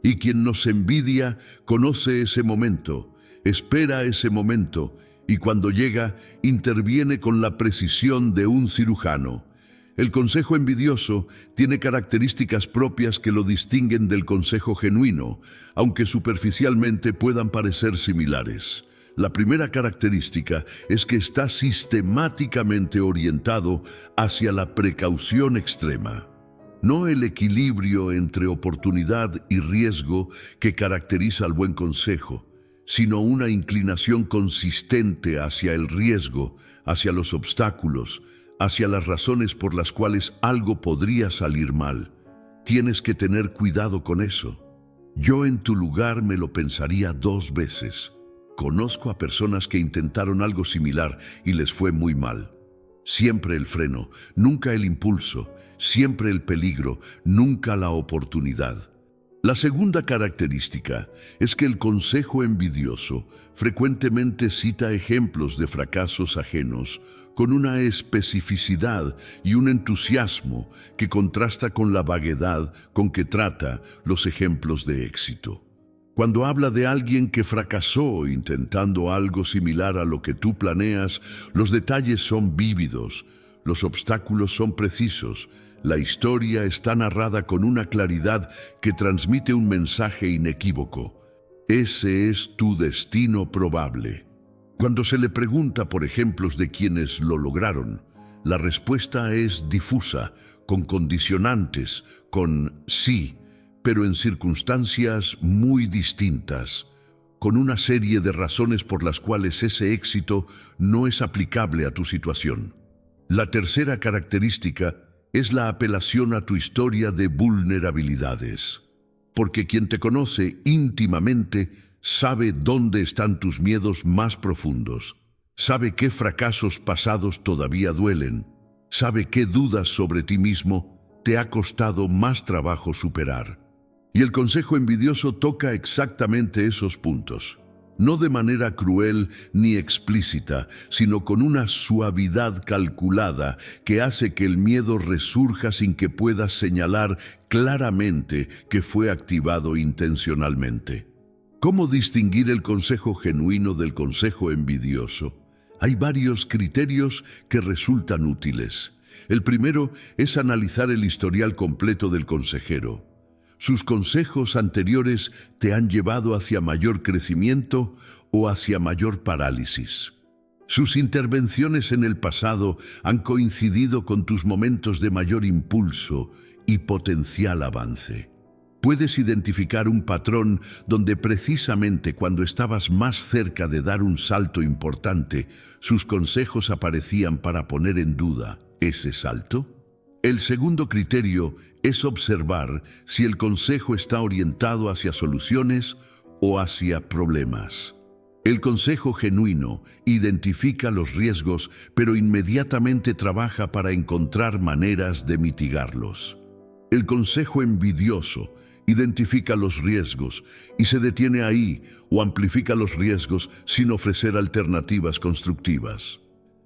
Y quien nos envidia conoce ese momento, espera ese momento, y cuando llega, interviene con la precisión de un cirujano. El consejo envidioso tiene características propias que lo distinguen del consejo genuino, aunque superficialmente puedan parecer similares. La primera característica es que está sistemáticamente orientado hacia la precaución extrema. No el equilibrio entre oportunidad y riesgo que caracteriza al buen consejo, sino una inclinación consistente hacia el riesgo, hacia los obstáculos, hacia las razones por las cuales algo podría salir mal. Tienes que tener cuidado con eso. Yo en tu lugar me lo pensaría 2 veces. Conozco a personas que intentaron algo similar y les fue muy mal. Siempre el freno, nunca el impulso, siempre el peligro, nunca la oportunidad. La segunda característica es que el consejo envidioso frecuentemente cita ejemplos de fracasos ajenos con una especificidad y un entusiasmo que contrasta con la vaguedad con que trata los ejemplos de éxito. Cuando habla de alguien que fracasó intentando algo similar a lo que tú planeas, los detalles son vívidos, los obstáculos son precisos, la historia está narrada con una claridad que transmite un mensaje inequívoco. Ese es tu destino probable. Cuando se le pregunta por ejemplos de quienes lo lograron, la respuesta es difusa, con condicionantes, con sí, pero en circunstancias muy distintas, con una serie de razones por las cuales ese éxito no es aplicable a tu situación. La tercera característica es la apelación a tu historia de vulnerabilidades, porque quien te conoce íntimamente sabe dónde están tus miedos más profundos, sabe qué fracasos pasados todavía duelen, sabe qué dudas sobre ti mismo te ha costado más trabajo superar. Y el consejo envidioso toca exactamente esos puntos, no de manera cruel ni explícita, sino con una suavidad calculada que hace que el miedo resurja sin que puedas señalar claramente que fue activado intencionalmente. ¿Cómo distinguir el consejo genuino del consejo envidioso? Hay varios criterios que resultan útiles. El primero es analizar el historial completo del consejero. ¿Sus consejos anteriores te han llevado hacia mayor crecimiento o hacia mayor parálisis? ¿Sus intervenciones en el pasado han coincidido con tus momentos de mayor impulso, y potencial avance. Puedes identificar un patrón donde precisamente cuando estabas más cerca de dar un salto importante, sus consejos aparecían para poner en duda ese salto. El segundo criterio es observar si el consejo está orientado hacia soluciones o hacia problemas. El consejo genuino identifica los riesgos, pero inmediatamente trabaja para encontrar maneras de mitigarlos. El consejo envidioso identifica los riesgos y se detiene ahí o amplifica los riesgos sin ofrecer alternativas constructivas.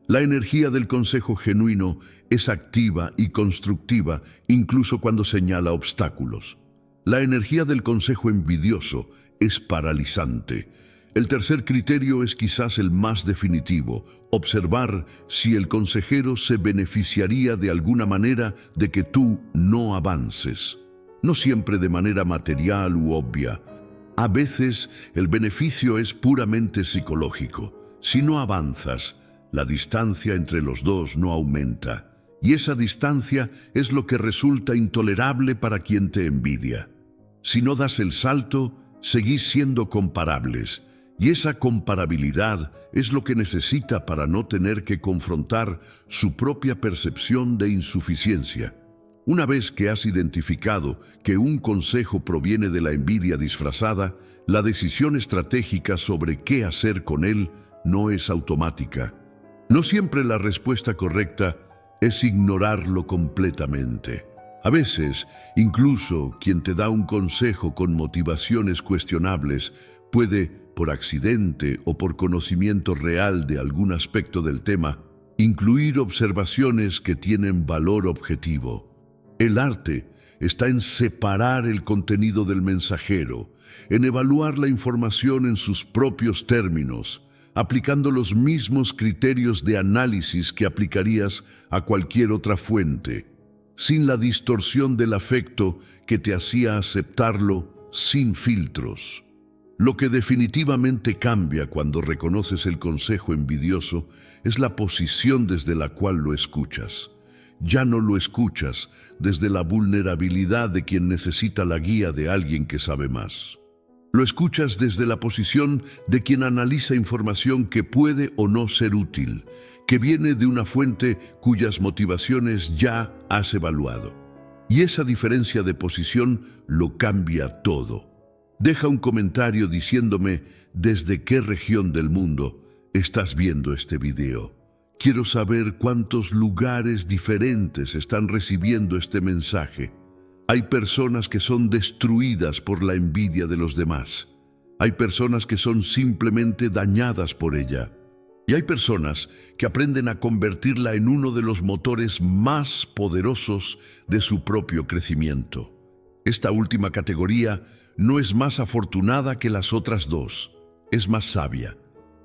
La energía del consejo genuino es activa y constructiva incluso cuando señala obstáculos. La energía del consejo envidioso es paralizante. El tercer criterio es quizás el más definitivo: observar si el consejero se beneficiaría de alguna manera de que tú no avances. No siempre de manera material u obvia. A veces el beneficio es puramente psicológico. Si no avanzas, la distancia entre los dos no aumenta, y esa distancia es lo que resulta intolerable para quien te envidia. Si no das el salto, seguís siendo comparables, y esa comparabilidad es lo que necesita para no tener que confrontar su propia percepción de insuficiencia. Una vez que has identificado que un consejo proviene de la envidia disfrazada, la decisión estratégica sobre qué hacer con él no es automática. No siempre la respuesta correcta es ignorarlo completamente. A veces, incluso quien te da un consejo con motivaciones cuestionables puede, por accidente o por conocimiento real de algún aspecto del tema, incluir observaciones que tienen valor objetivo. El arte está en separar el contenido del mensajero, en evaluar la información en sus propios términos, aplicando los mismos criterios de análisis que aplicarías a cualquier otra fuente, sin la distorsión del afecto que te hacía aceptarlo sin filtros. Lo que definitivamente cambia cuando reconoces el consejo envidioso es la posición desde la cual lo escuchas. Ya no lo escuchas desde la vulnerabilidad de quien necesita la guía de alguien que sabe más. Lo escuchas desde la posición de quien analiza información que puede o no ser útil, que viene de una fuente cuyas motivaciones ya has evaluado. Y esa diferencia de posición lo cambia todo. Deja un comentario diciéndome desde qué región del mundo estás viendo este video. Quiero saber cuántos lugares diferentes están recibiendo este mensaje. Hay personas que son destruidas por la envidia de los demás. Hay personas que son simplemente dañadas por ella. Y hay personas que aprenden a convertirla en uno de los motores más poderosos de su propio crecimiento. Esta última categoría no es más afortunada que las otras dos, es más sabia.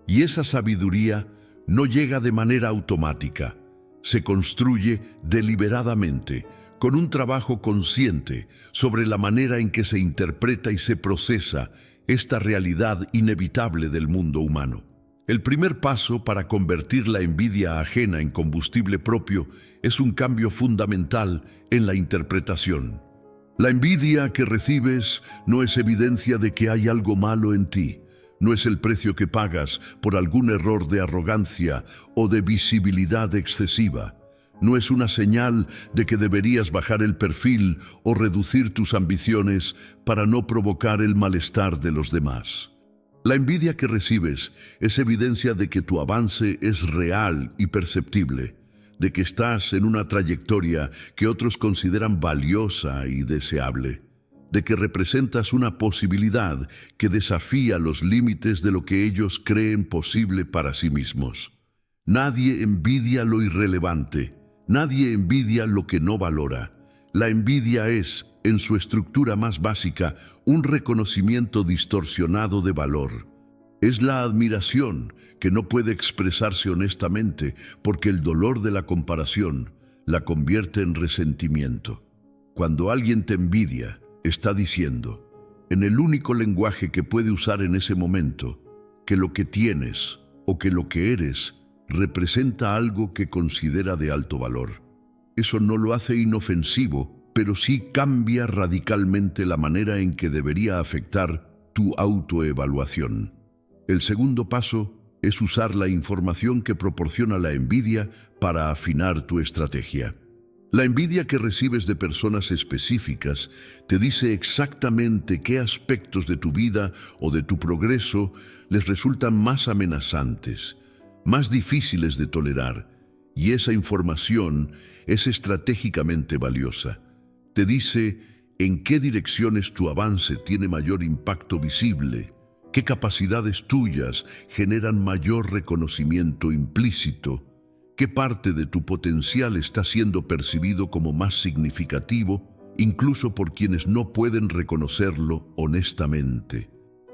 Y esa sabiduría no llega de manera automática, se construye deliberadamente, con un trabajo consciente sobre la manera en que se interpreta y se procesa esta realidad inevitable del mundo humano. El primer paso para convertir la envidia ajena en combustible propio es un cambio fundamental en la interpretación. La envidia que recibes no es evidencia de que hay algo malo en ti. No es el precio que pagas por algún error de arrogancia o de visibilidad excesiva. No es una señal de que deberías bajar el perfil o reducir tus ambiciones para no provocar el malestar de los demás. La envidia que recibes es evidencia de que tu avance es real y perceptible, de que estás en una trayectoria que otros consideran valiosa y deseable, de que representas una posibilidad que desafía los límites de lo que ellos creen posible para sí mismos. Nadie envidia lo irrelevante, nadie envidia lo que no valora. La envidia es, en su estructura más básica, un reconocimiento distorsionado de valor. Es la admiración que no puede expresarse honestamente porque el dolor de la comparación la convierte en resentimiento. Cuando alguien te envidia, está diciendo, en el único lenguaje que puede usar en ese momento, que lo que tienes o que lo que eres representa algo que considera de alto valor. Eso no lo hace inofensivo, pero sí cambia radicalmente la manera en que debería afectar tu autoevaluación. El segundo paso es usar la información que proporciona la envidia para afinar tu estrategia. La envidia que recibes de personas específicas te dice exactamente qué aspectos de tu vida o de tu progreso les resultan más amenazantes, más difíciles de tolerar, y esa información es estratégicamente valiosa. Te dice en qué direcciones tu avance tiene mayor impacto visible, qué capacidades tuyas generan mayor reconocimiento implícito, qué parte de tu potencial está siendo percibido como más significativo, incluso por quienes no pueden reconocerlo honestamente.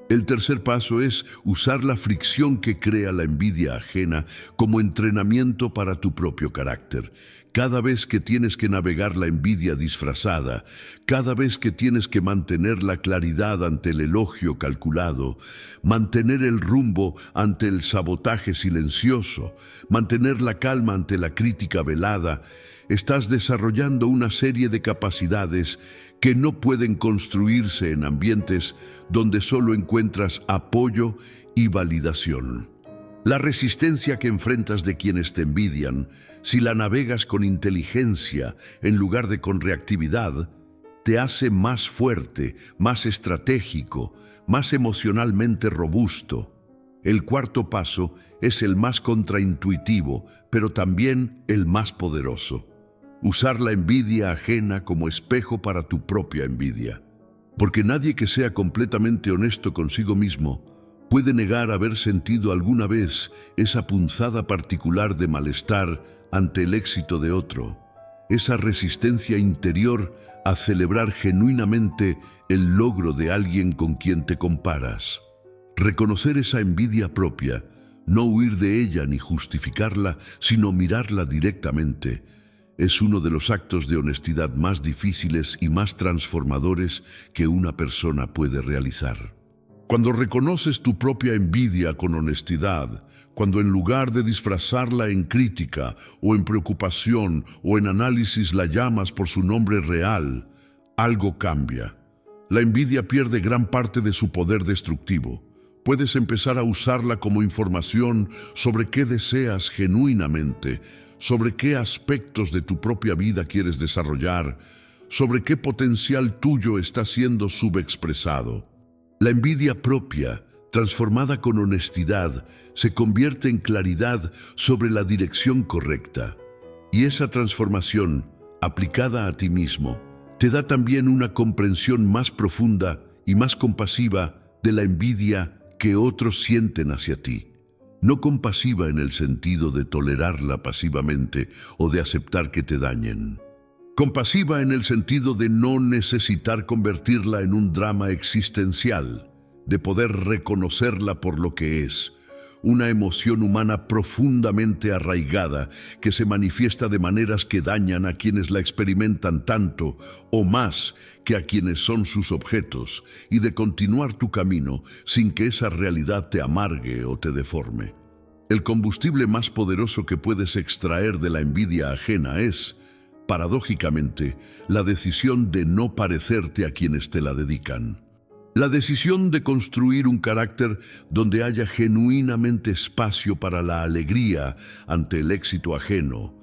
El tercer paso es usar la fricción que crea la envidia ajena como entrenamiento para tu propio carácter. Cada vez que tienes que navegar la envidia disfrazada, cada vez que tienes que mantener la claridad ante el elogio calculado, mantener el rumbo ante el sabotaje silencioso, mantener la calma ante la crítica velada, estás desarrollando una serie de capacidades que no pueden construirse en ambientes donde solo encuentras apoyo y validación. La resistencia que enfrentas de quienes te envidian, si la navegas con inteligencia en lugar de con reactividad, te hace más fuerte, más estratégico, más emocionalmente robusto. El cuarto paso es el más contraintuitivo, pero también el más poderoso. Usar la envidia ajena como espejo para tu propia envidia. Porque nadie que sea completamente honesto consigo mismo puede negar haber sentido alguna vez esa punzada particular de malestar ante el éxito de otro, esa resistencia interior a celebrar genuinamente el logro de alguien con quien te comparas. Reconocer esa envidia propia, no huir de ella ni justificarla, sino mirarla directamente, es uno de los actos de honestidad más difíciles y más transformadores que una persona puede realizar. Cuando reconoces tu propia envidia con honestidad, cuando en lugar de disfrazarla en crítica o en preocupación o en análisis la llamas por su nombre real, algo cambia. La envidia pierde gran parte de su poder destructivo. Puedes empezar a usarla como información sobre qué deseas genuinamente, sobre qué aspectos de tu propia vida quieres desarrollar, sobre qué potencial tuyo está siendo subexpresado. La envidia propia, transformada con honestidad, se convierte en claridad sobre la dirección correcta. Y esa transformación, aplicada a ti mismo, te da también una comprensión más profunda y más compasiva de la envidia que otros sienten hacia ti. No compasiva en el sentido de tolerarla pasivamente o de aceptar que te dañen. Compasiva en el sentido de no necesitar convertirla en un drama existencial, de poder reconocerla por lo que es, una emoción humana profundamente arraigada que se manifiesta de maneras que dañan a quienes la experimentan tanto o más que a quienes son sus objetos, y de continuar tu camino sin que esa realidad te amargue o te deforme. El combustible más poderoso que puedes extraer de la envidia ajena es, paradójicamente, la decisión de no parecerte a quienes te la dedican. La decisión de construir un carácter donde haya genuinamente espacio para la alegría ante el éxito ajeno,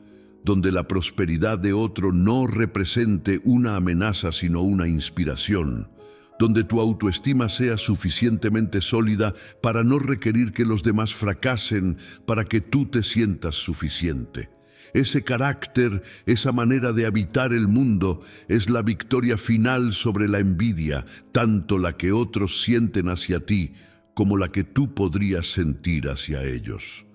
donde la prosperidad de otro no represente una amenaza sino una inspiración, donde tu autoestima sea suficientemente sólida para no requerir que los demás fracasen para que tú te sientas suficiente. Ese carácter, esa manera de habitar el mundo, es la victoria final sobre la envidia, tanto la que otros sienten hacia ti como la que tú podrías sentir hacia ellos.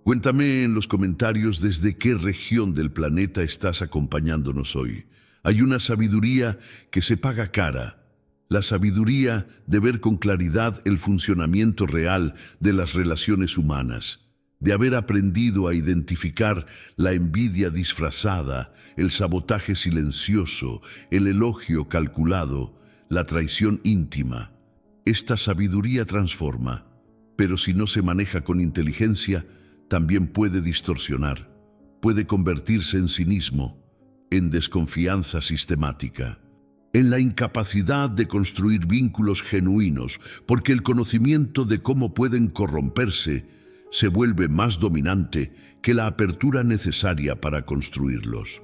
Cuéntame en los comentarios desde qué región del planeta estás acompañándonos hoy. Hay una sabiduría que se paga cara. La sabiduría de ver con claridad el funcionamiento real de las relaciones humanas, de haber aprendido a identificar la envidia disfrazada, el sabotaje silencioso, el elogio calculado, la traición íntima. Esta sabiduría transforma, pero si no se maneja con inteligencia, también puede distorsionar, puede convertirse en cinismo, en desconfianza sistemática, en la incapacidad de construir vínculos genuinos, porque el conocimiento de cómo pueden corromperse se vuelve más dominante que la apertura necesaria para construirlos.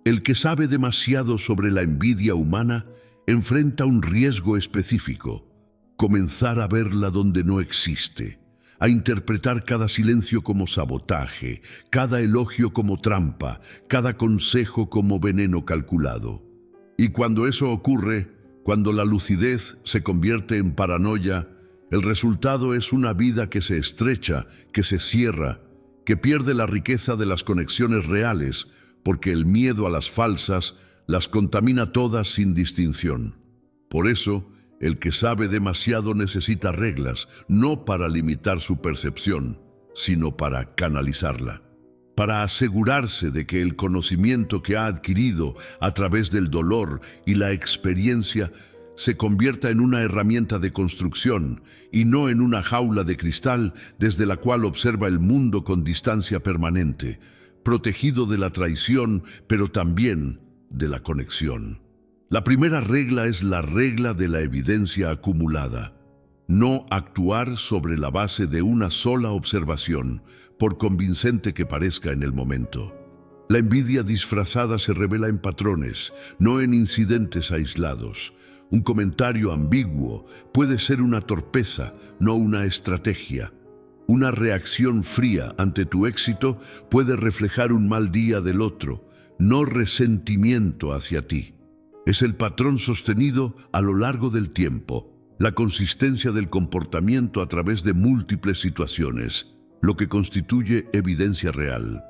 El que sabe demasiado sobre la envidia humana enfrenta un riesgo específico: comenzar a verla donde no existe, a interpretar cada silencio como sabotaje, cada elogio como trampa, cada consejo como veneno calculado. Y cuando eso ocurre, cuando la lucidez se convierte en paranoia, el resultado es una vida que se estrecha, que se cierra, que pierde la riqueza de las conexiones reales, porque el miedo a las falsas las contamina todas sin distinción. Por eso, el que sabe demasiado necesita reglas, no para limitar su percepción, sino para canalizarla, para asegurarse de que el conocimiento que ha adquirido a través del dolor y la experiencia se convierta en una herramienta de construcción y no en una jaula de cristal desde la cual observa el mundo con distancia permanente, protegido de la traición, pero también de la conexión. La primera regla es la regla de la evidencia acumulada. No actuar sobre la base de una sola observación, por convincente que parezca en el momento. La envidia disfrazada se revela en patrones, no en incidentes aislados. Un comentario ambiguo puede ser una torpeza, no una estrategia. Una reacción fría ante tu éxito puede reflejar un mal día del otro, no resentimiento hacia ti. Es el patrón sostenido a lo largo del tiempo, la consistencia del comportamiento a través de múltiples situaciones, lo que constituye evidencia real.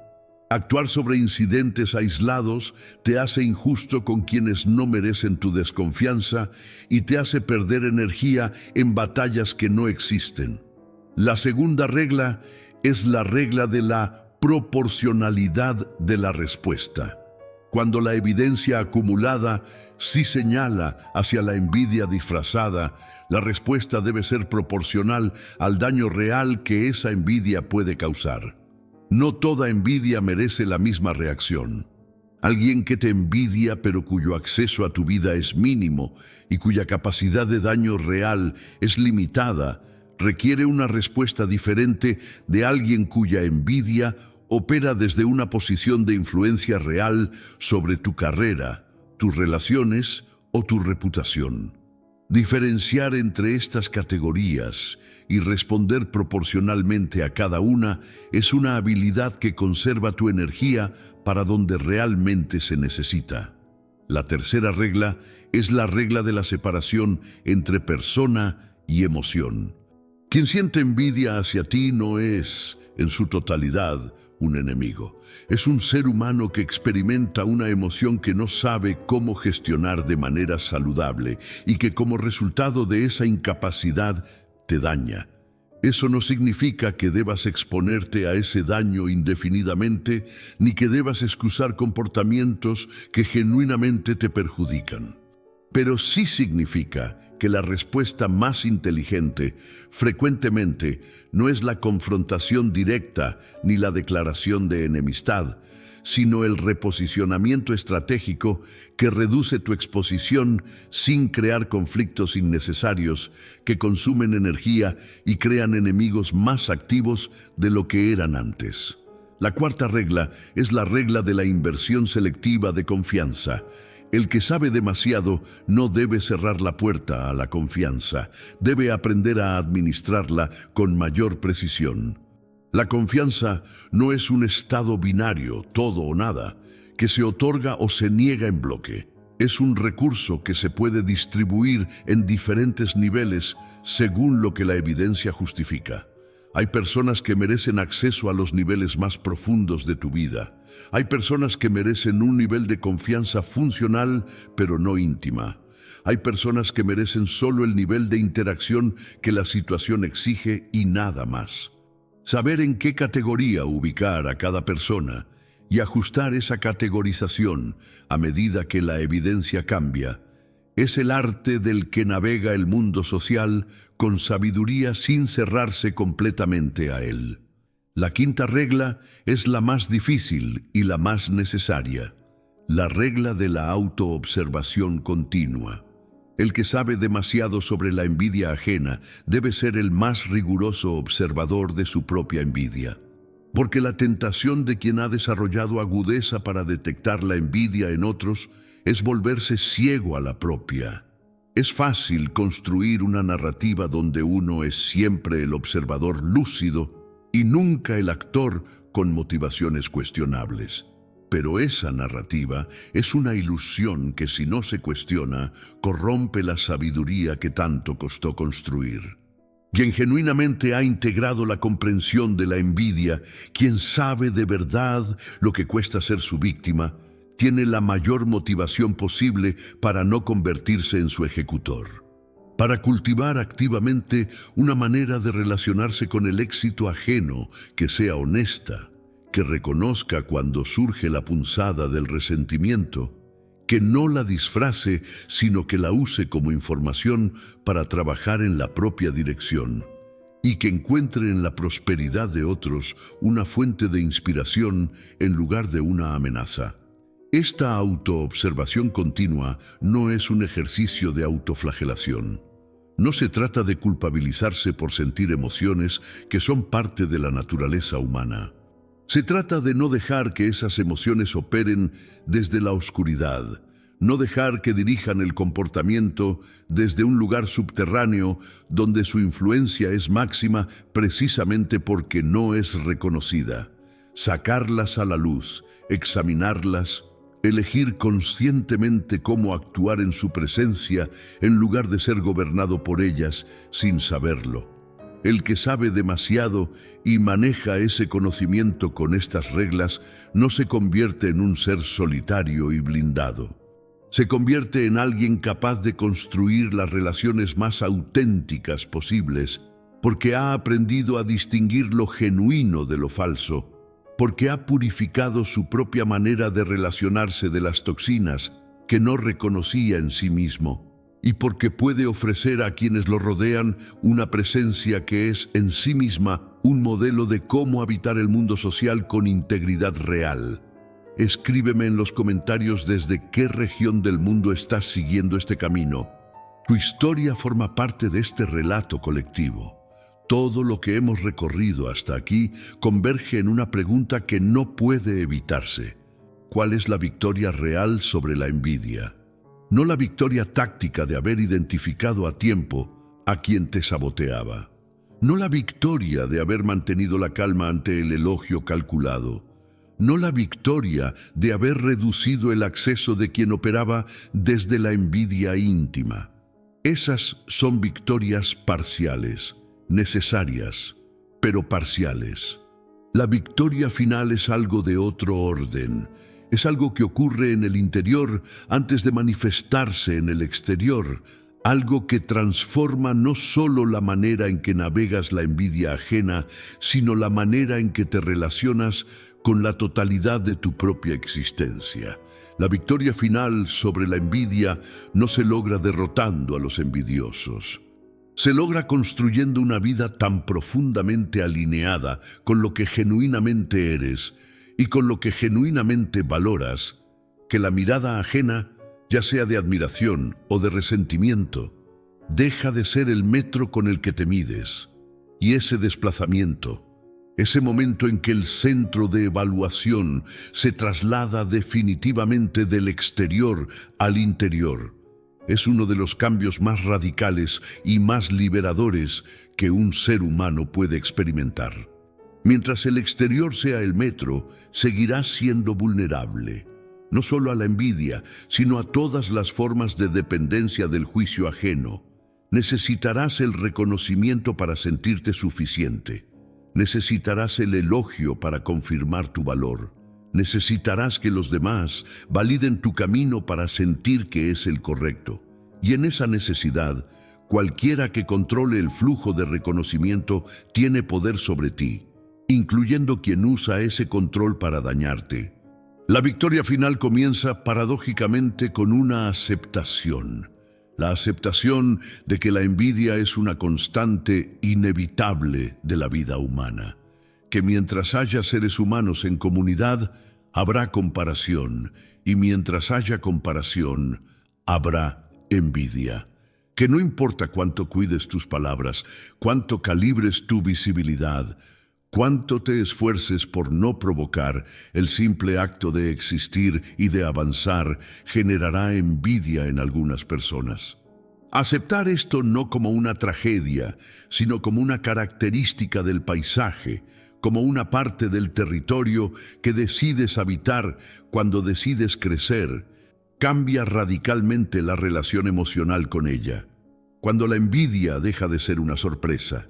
Actuar sobre incidentes aislados te hace injusto con quienes no merecen tu desconfianza y te hace perder energía en batallas que no existen. La segunda regla es la regla de la proporcionalidad de la respuesta. Cuando la evidencia acumulada sí señala hacia la envidia disfrazada, la respuesta debe ser proporcional al daño real que esa envidia puede causar. No toda envidia merece la misma reacción. Alguien que te envidia pero cuyo acceso a tu vida es mínimo y cuya capacidad de daño real es limitada, requiere una respuesta diferente de alguien cuya envidia opera desde una posición de influencia real sobre tu carrera, tus relaciones o tu reputación. Diferenciar entre estas categorías y responder proporcionalmente a cada una es una habilidad que conserva tu energía para donde realmente se necesita. La tercera regla es la regla de la separación entre persona y emoción. Quien siente envidia hacia ti no es, en su totalidad, un enemigo. Es un ser humano que experimenta una emoción que no sabe cómo gestionar de manera saludable y que como resultado de esa incapacidad te daña. Eso no significa que debas exponerte a ese daño indefinidamente ni que debas excusar comportamientos que genuinamente te perjudican. Pero sí significa que la respuesta más inteligente frecuentemente no es la confrontación directa ni la declaración de enemistad, sino el reposicionamiento estratégico que reduce tu exposición sin crear conflictos innecesarios que consumen energía y crean enemigos más activos de lo que eran antes. La cuarta regla es la regla de la inversión selectiva de confianza. El que sabe demasiado no debe cerrar la puerta a la confianza, debe aprender a administrarla con mayor precisión. La confianza no es un estado binario, todo o nada, que se otorga o se niega en bloque. Es un recurso que se puede distribuir en diferentes niveles según lo que la evidencia justifica. Hay personas que merecen acceso a los niveles más profundos de tu vida. Hay personas que merecen un nivel de confianza funcional, pero no íntima. Hay personas que merecen solo el nivel de interacción que la situación exige y nada más. Saber en qué categoría ubicar a cada persona y ajustar esa categorización a medida que la evidencia cambia es el arte del que navega el mundo social con sabiduría sin cerrarse completamente a él. La quinta regla es la más difícil y la más necesaria. La regla de la autoobservación continua. El que sabe demasiado sobre la envidia ajena debe ser el más riguroso observador de su propia envidia. Porque la tentación de quien ha desarrollado agudeza para detectar la envidia en otros es volverse ciego a la propia. Es fácil construir una narrativa donde uno es siempre el observador lúcido y nunca el actor con motivaciones cuestionables. Pero esa narrativa es una ilusión que, si no se cuestiona, corrompe la sabiduría que tanto costó construir. Quien genuinamente ha integrado la comprensión de la envidia, quien sabe de verdad lo que cuesta ser su víctima, tiene la mayor motivación posible para no convertirse en su ejecutor. Para cultivar activamente una manera de relacionarse con el éxito ajeno que sea honesta, que reconozca cuando surge la punzada del resentimiento, que no la disfrace, sino que la use como información para trabajar en la propia dirección, y que encuentre en la prosperidad de otros una fuente de inspiración en lugar de una amenaza. Esta autoobservación continua no es un ejercicio de autoflagelación. No se trata de culpabilizarse por sentir emociones que son parte de la naturaleza humana. Se trata de no dejar que esas emociones operen desde la oscuridad, no dejar que dirijan el comportamiento desde un lugar subterráneo donde su influencia es máxima precisamente porque no es reconocida. Sacarlas a la luz, examinarlas, elegir conscientemente cómo actuar en su presencia en lugar de ser gobernado por ellas sin saberlo. El que sabe demasiado y maneja ese conocimiento con estas reglas no se convierte en un ser solitario y blindado. Se convierte en alguien capaz de construir las relaciones más auténticas posibles, porque ha aprendido a distinguir lo genuino de lo falso, porque ha purificado su propia manera de relacionarse de las toxinas que no reconocía en sí mismo, y porque puede ofrecer a quienes lo rodean una presencia que es en sí misma un modelo de cómo habitar el mundo social con integridad real. Escríbeme en los comentarios desde qué región del mundo estás siguiendo este camino. Tu historia forma parte de este relato colectivo. Todo lo que hemos recorrido hasta aquí converge en una pregunta que no puede evitarse. ¿Cuál es la victoria real sobre la envidia? No la victoria táctica de haber identificado a tiempo a quien te saboteaba. No la victoria de haber mantenido la calma ante el elogio calculado. No la victoria de haber reducido el acceso de quien operaba desde la envidia íntima. Esas son victorias parciales, necesarias, pero parciales. La victoria final es algo de otro orden. Es algo que ocurre en el interior antes de manifestarse en el exterior, algo que transforma no solo la manera en que navegas la envidia ajena, sino la manera en que te relacionas con la totalidad de tu propia existencia. La victoria final sobre la envidia no se logra derrotando a los envidiosos. Se logra construyendo una vida tan profundamente alineada con lo que genuinamente eres y con lo que genuinamente valoras, que la mirada ajena, ya sea de admiración o de resentimiento, deja de ser el metro con el que te mides. Y ese desplazamiento, ese momento en que el centro de evaluación se traslada definitivamente del exterior al interior, es uno de los cambios más radicales y más liberadores que un ser humano puede experimentar. Mientras el exterior sea el metro, seguirás siendo vulnerable, no solo a la envidia, sino a todas las formas de dependencia del juicio ajeno. Necesitarás el reconocimiento para sentirte suficiente. Necesitarás el elogio para confirmar tu valor. Necesitarás que los demás validen tu camino para sentir que es el correcto. Y en esa necesidad, cualquiera que controle el flujo de reconocimiento tiene poder sobre ti, incluyendo quien usa ese control para dañarte. La victoria final comienza paradójicamente con una aceptación. La aceptación de que la envidia es una constante inevitable de la vida humana. Que mientras haya seres humanos en comunidad, Habrá comparación, y mientras haya comparación, habrá envidia. Que no importa cuánto cuides tus palabras, cuánto calibres tu visibilidad, cuánto te esfuerces por no provocar, el simple acto de existir y de avanzar generará envidia en algunas personas. Aceptar esto no como una tragedia, sino como una característica del paisaje, como una parte del territorio que decides habitar cuando decides crecer, cambia radicalmente la relación emocional con ella. Cuando la envidia deja de ser una sorpresa,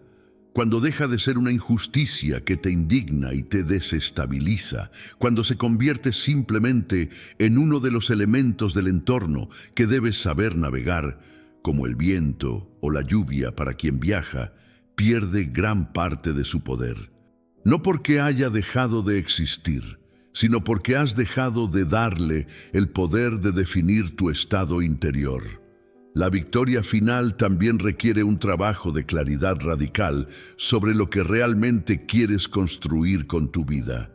cuando deja de ser una injusticia que te indigna y te desestabiliza, cuando se convierte simplemente en uno de los elementos del entorno que debes saber navegar, como el viento o la lluvia para quien viaja, pierde gran parte de su poder. No porque haya dejado de existir, sino porque has dejado de darle el poder de definir tu estado interior. La victoria final también requiere un trabajo de claridad radical sobre lo que realmente quieres construir con tu vida.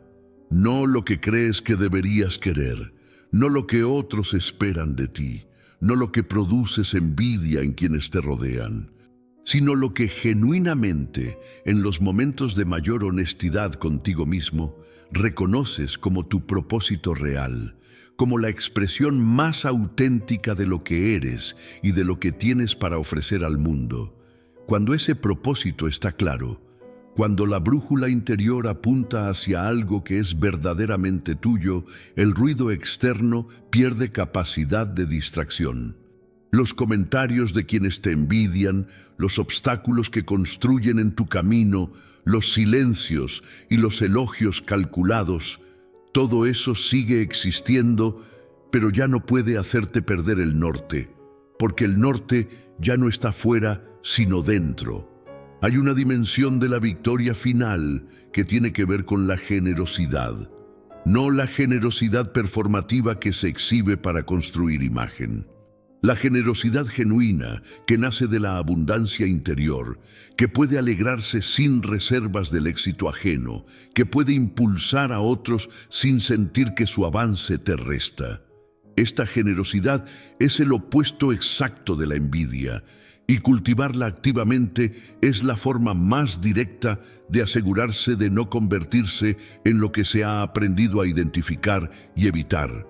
No lo que crees que deberías querer, no lo que otros esperan de ti, no lo que produces envidia en quienes te rodean, sino lo que genuinamente, en los momentos de mayor honestidad contigo mismo, reconoces como tu propósito real, como la expresión más auténtica de lo que eres y de lo que tienes para ofrecer al mundo. Cuando ese propósito está claro, cuando la brújula interior apunta hacia algo que es verdaderamente tuyo, el ruido externo pierde capacidad de distracción. Los comentarios de quienes te envidian, los obstáculos que construyen en tu camino, los silencios y los elogios calculados, todo eso sigue existiendo, pero ya no puede hacerte perder el norte, porque el norte ya no está fuera, sino dentro. Hay una dimensión de la victoria final que tiene que ver con la generosidad, no la generosidad performativa que se exhibe para construir imagen. La generosidad genuina que nace de la abundancia interior, que puede alegrarse sin reservas del éxito ajeno, que puede impulsar a otros sin sentir que su avance te resta. Esta generosidad es el opuesto exacto de la envidia, y cultivarla activamente es la forma más directa de asegurarse de no convertirse en lo que se ha aprendido a identificar y evitar.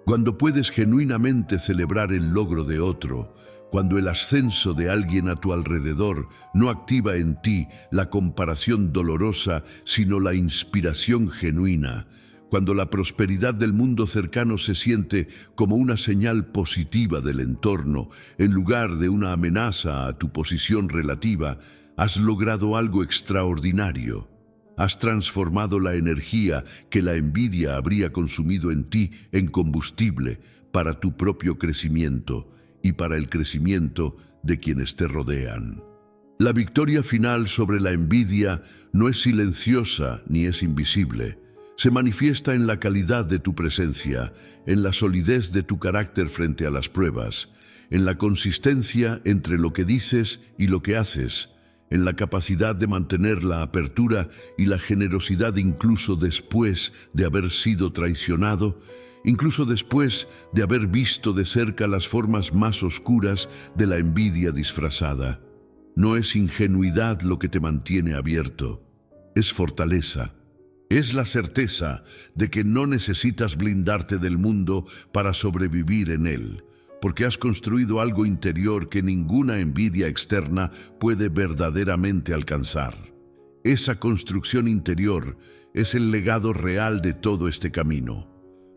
Cuando puedes genuinamente celebrar el logro de otro, cuando el ascenso de alguien a tu alrededor no activa en ti la comparación dolorosa, sino la inspiración genuina, cuando la prosperidad del mundo cercano se siente como una señal positiva del entorno, en lugar de una amenaza a tu posición relativa, has logrado algo extraordinario. Has transformado la energía que la envidia habría consumido en ti en combustible para tu propio crecimiento y para el crecimiento de quienes te rodean. La victoria final sobre la envidia no es silenciosa ni es invisible. Se manifiesta en la calidad de tu presencia, en la solidez de tu carácter frente a las pruebas, en la consistencia entre lo que dices y lo que haces, en la capacidad de mantener la apertura y la generosidad incluso después de haber sido traicionado, incluso después de haber visto de cerca las formas más oscuras de la envidia disfrazada. No es ingenuidad lo que te mantiene abierto, es fortaleza. Es la certeza de que no necesitas blindarte del mundo para sobrevivir en él, porque has construido algo interior que ninguna envidia externa puede verdaderamente alcanzar. Esa construcción interior es el legado real de todo este camino,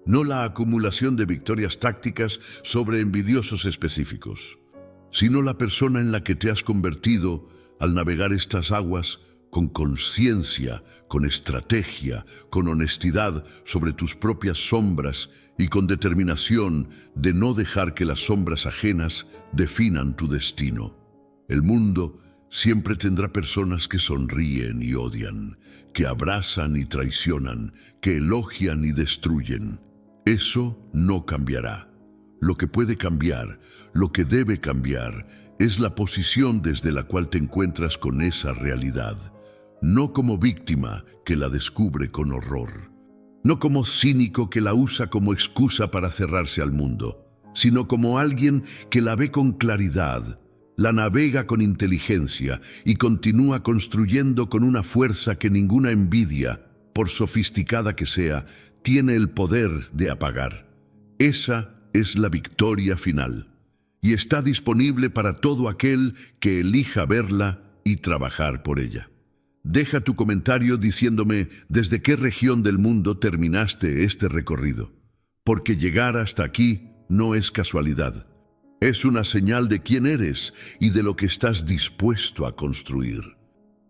no la acumulación de victorias tácticas sobre envidiosos específicos, sino la persona en la que te has convertido al navegar estas aguas con conciencia, con estrategia, con honestidad sobre tus propias sombras y con determinación de no dejar que las sombras ajenas definan tu destino. El mundo siempre tendrá personas que sonríen y odian, que abrazan y traicionan, que elogian y destruyen. Eso no cambiará. Lo que puede cambiar, lo que debe cambiar, es la posición desde la cual te encuentras con esa realidad, no como víctima que la descubre con horror. no como cínico que la usa como excusa para cerrarse al mundo, sino como alguien que la ve con claridad, la navega con inteligencia y continúa construyendo con una fuerza que ninguna envidia, por sofisticada que sea, tiene el poder de apagar. Esa es la victoria final, y está disponible para todo aquel que elija verla y trabajar por ella. Deja tu comentario diciéndome desde qué región del mundo terminaste este recorrido, porque llegar hasta aquí no es casualidad. Es una señal de quién eres y de lo que estás dispuesto a construir.